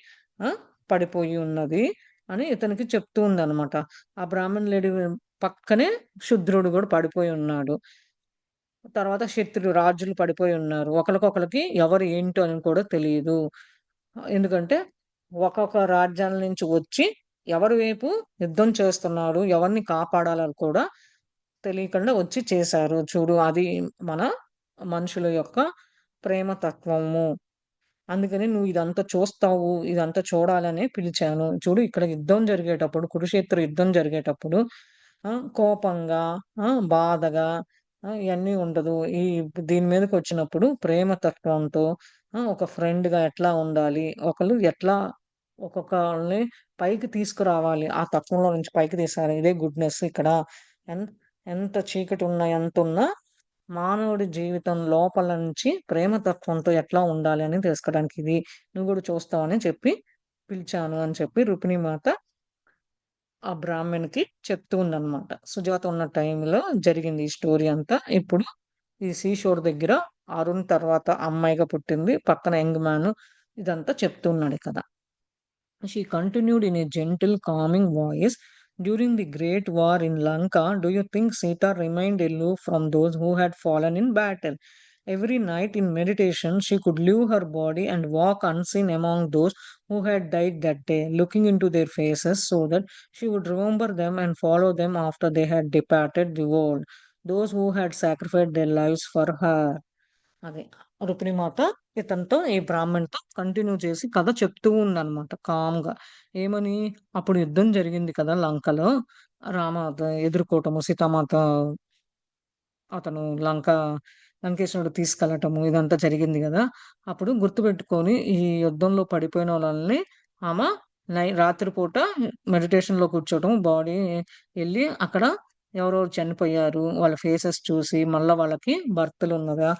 ఆ, పడిపోయి ఉన్నది అని ఇతనికి చెప్తూ ఉందన్నమాట. ఆ బ్రాహ్మణ లేడీ పక్కనే శుద్రుడు కూడా పడిపోయి ఉన్నాడు. తర్వాత క్షత్రులు రాజులు పడిపోయి ఉన్నారు. ఒకరికొకరికి ఎవరు ఏంటో అని కూడా తెలియదు. ఎందుకంటే ఒక్కొక్క రాజ్యాల నుంచి వచ్చి ఎవరి వైపు యుద్ధం చేస్తున్నాడు, ఎవరిని కాపాడాలని కూడా తెలియకుండా వచ్చి చేశారు. చూడు అది మన మనుషుల యొక్క ప్రేమ తత్వము. అందుకని నువ్వు ఇదంతా చూస్తావు, ఇదంతా చూడాలని పిలిచాను. చూడు ఇక్కడ యుద్ధం జరిగేటప్పుడు, కురుక్షేత్ర యుద్ధం జరిగేటప్పుడు కోపంగా, బాధగా ఇయన్నీ ఉండదు. దీని మీదకొచ్చినప్పుడు ప్రేమ తత్వంతో ఒక ఫ్రెండ్‌గా ఎట్లా ఉండాలి, ఒకళ్ళు ఎట్లా ఒక్కొక్కళ్ళని పైకి తీసుకురావాలి, ఆ తత్వంలో నుంచి పైకి తీశారు. ఇదే గుడ్‌నెస్ ఇక్కడ. ఎన్ ఎంత చీకటున్నా, ఎంతున్నా మానవుడి జీవితం లోపల నుంచి ప్రేమ తత్వంతో ఎట్లా ఉండాలి అని తెలుసుకోవడానికి ఇది నువ్వు కూడా చూస్తావని చెప్పి పిలిచాను అని చెప్పి రుక్మిణి మాత ఆ బ్రాహ్మణ్‌కి చెప్తూ ఉందన్నమాట. సుజాత ఉన్న టైంలో జరిగింది ఈ స్టోరీ అంతా. ఇప్పుడు ఈ సీషోర్ దగ్గర అరుణ్ తర్వాత అమ్మాయిగా పుట్టింది. పక్కన యంగ్ మ్యాన్ ఇదంతా చెప్తున్నాడు ఈ కథ. She continued in a gentle, calming voice. During the Great War in Lanka, do you think Sita remained aloof from those who had fallen in battle? Every night in meditation, she could leave her body and walk unseen among those who had died that day, looking into their faces so that she would remember them and follow them after they had departed the world. Those who had sacrificed their lives for her. అది. రుక్మిణీమాత ఇతనితో ఈ బ్రాహ్మణ్‌తో continue చేసి కథ చెప్తూ ఉందనమాట కామ్‌గా. ఏమని? అప్పుడు యుద్ధం జరిగింది కదా లంకలో. ఎదుర్కోవటము సీతామాత అతను లంకేశ్వరుడు తీసుకెళ్ళటము ఇదంతా జరిగింది గదా! అప్పుడు గుర్తుపెట్టుకొని ఈ యుద్ధంలో పడిపోయినోళ్ళని ఆమ రాత్రిపూట మెడిటేషన్‌లో కూర్చోవటం బాడీ ఎళ్లి అక్కడ ఎవరెవరు చనిపోయారు, వాళ్ళ ఫేసెస్ చూసి మళ్ళా వాళ్ళకి భర్తలున్నదా?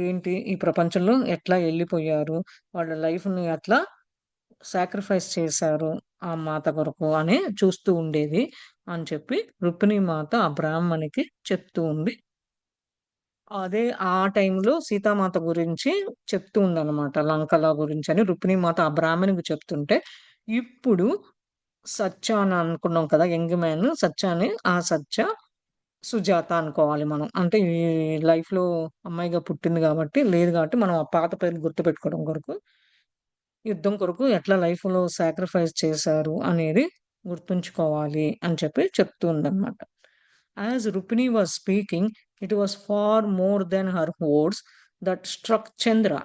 ఏంటి? ఈ ప్రపంచంలో ఎట్లా ఎళ్ళిపోయారు? వాళ్ళ లైఫ్‌ని ఎట్లా సాక్రిఫైస్ చేశారు ఆ మాత కొరకు అని చూస్తూ ఉండేది అని చెప్పి రుక్మిణీ మాత ఆ బ్రాహ్మణికి చెప్తూ ఉంది. అదే ఆ టైంలో సీతామాత గురించి చెప్తూ ఉందన్నమాట. లంకల గురించని రుక్మిణీమాత ఆ బ్రాహ్మణికి చెప్తుంటే, ఇప్పుడు సత్య అని అనుకున్నాం కదా! యంగ్ మ్యాన్ సత్యాని ఆ సత్య సుజాత అనుకోవాలి మనం. అంటే ఈ లైఫ్‌లో అమ్మాయిగా పుట్టింది గాబట్టి, లేదు గాబట్టి మనం ఆ పాత పేర్లు గుర్తుపెట్టుకోవడం కొరకు, యుద్ధం కొరకు ఎట్లా లైఫ్‌లో సాక్రిఫైస్ చేశారు అనేది గుర్తుంచుకోవాలి అని చెప్పి చెప్తూ ఉందన్నమాట. As Rupini was speaking, it was far more than her words that struck Chandra.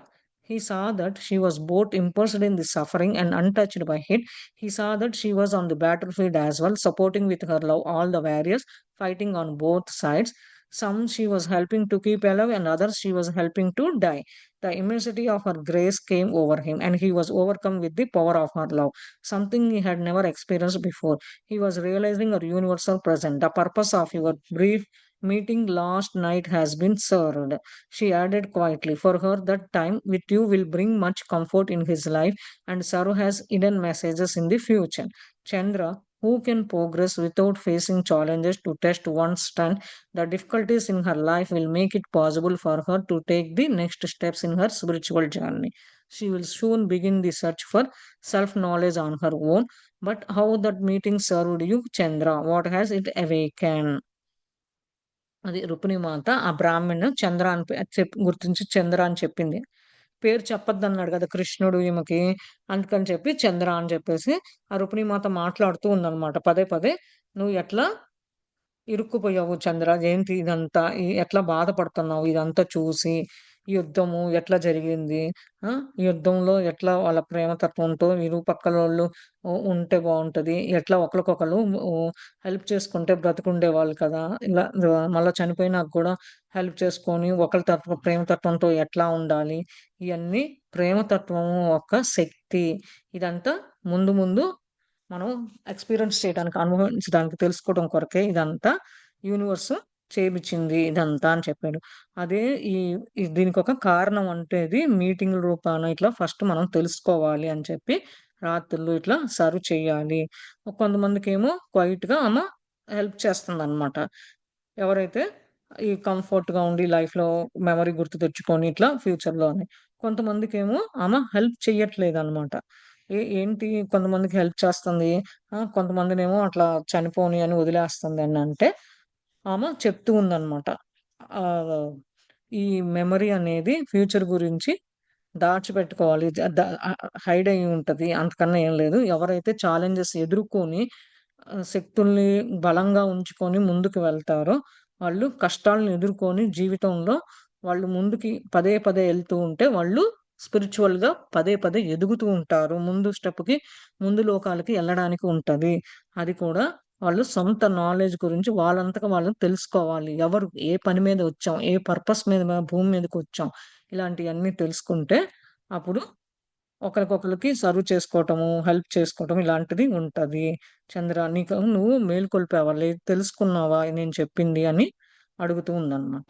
He saw that she was both immersed in the suffering and untouched by it. He saw that she was on the battlefield as well, supporting with her love all the warriors fighting on both sides. Some she was helping to keep alive, and others she was helping to die. The immensity of her grace came over him, and he was overcome with the power of her love, something he had never experienced before. He was realizing her universal presence. The purpose of your brief meeting last night has been served. She added quietly, for her, that time with you will bring much comfort in his life and serve as hidden messages in the future. Chandra, who can progress without facing challenges to test one's strength, the difficulties in her life will make it possible for her to take the next steps in her spiritual journey. She will soon begin the search for self knowledge on her own. But how that meeting served you, Chandra? What has it awakened? అది రుక్మిణి మాత ఆ బ్రాహ్మణ్ చంద్ర అని గుర్తించి చంద్ర అని చెప్పింది. పేరు చెప్పొద్దన్నాడు కదా కృష్ణుడు ఈమెకి. అందుకని చెప్పి చంద్ర అని చెప్పేసి ఆ రుక్మిణి మాత మాట్లాడుతూ ఉందన్నమాట. పదే పదే నువ్వు ఎట్లా ఇరుక్కుపోయావు చంద్ర. ఏంటి ఇదంతా? ఎట్లా బాధపడుతున్నావు ఇదంతా చూసి? ఈ యుద్ధము ఎట్లా జరిగింది? ఈ యుద్ధంలో ఎట్లా వాళ్ళ ప్రేమ తత్వంతో ఇరు పక్కలోళ్ళు ఉంటే బావుంటది. ఎట్లా ఒకళ్ళకొకళ్ళు హెల్ప్ చేసుకుంటే బ్రతికుండేవాళ్ళు కదా! ఇలా మళ్ళా చనిపోయినాక కూడా హెల్ప్ చేసుకొని ఒకళ్ళ ప్రేమ తత్వంతో ఎట్లా ఉండాలి? ఇయన్నీ ప్రేమ తత్వం యొక్క శక్తి. ఇదంతా ముందు ముందు మనం ఎక్స్‌పీరియన్స్ చేయడానికి, అనుభవించడానికి, తెలుసుకోవడం కొరకే ఇదంతా యూనివర్స్ చేపిచ్చింది ఇదంతా అని చెప్పాడు. అదే ఈ దీనికొక కారణం అంటే ఇది మీటింగుల రూపాన ఇట్లా ఫస్ట్ మనం తెలుసుకోవాలి అని చెప్పి రాత్రుళ్ళు ఇట్లా సర్వ్ చేయాలి. కొంతమందికేమో క్వైట్‌గా ఆమె హెల్ప్ చేస్తుందనమాట. ఎవరైతే ఈ కంఫర్ట్‌గా ఉండి లైఫ్‌లో మెమరీ గుర్తు తెచ్చుకొని ఇట్లా ఫ్యూచర్‌లో అని. కొంతమందికేమో ఆమె హెల్ప్ చెయ్యట్లేదనమాట. ఏంటి కొంతమందికి హెల్ప్ చేస్తుంది. కొంతమందినేమో అట్లా చనిపోని అని వదిలేస్తుంది అనంటే, ఆమె చెప్తూ ఉందనమాట. ఆహ్, ఈ మెమరీ అనేది ఫ్యూచర్ గురించి దాచిపెట్టుకోవాలి. జ ద హైడ్ అయ్యి ఉంటది. అంతకన్నా ఏం లేదు. ఎవరైతే ఛాలెంజెస్ ఎదుర్కొని శక్తుల్ని బలంగా ఉంచుకొని ముందుకు వెళ్తారో, వాళ్ళు కష్టాలను ఎదుర్కొని జీవితంలో వాళ్ళు ముందుకి పదే పదే ఎళ్తూ ఉంటే, వాళ్ళు స్పిరిచ్యువల్‌గా పదే పదే ఎదుగుతూ ఉంటారు. ముందు స్టెప్‌కి, ముందు లోకాలకి ఎళ్ళడానికి ఉంటది. అది కూడా వాళ్ళు సొంత నాలెడ్జ్ గురించి వాళ్ళంతట వాళ్ళు తెలుసుకోవాలి. ఎవరు ఏ పని మీద వచ్చాం? ఏ పర్పస్ మీద భూమి మీదకొచ్చాం? ఇలాంటియన్నీ తెలుసుకుంటే, అప్పుడు ఒకళ్ళకొకళ్ళకి సర్వ్ చేసుకోవటము, హెల్ప్ చేసుకోవటం ఇలాంటిది ఉంటది. చంద్ర నీకు నువ్వు మేలుకొల్పావా? తెలుసుకున్నావా నేను చెప్పింది అని అడుగుతూ ఉందనమాట.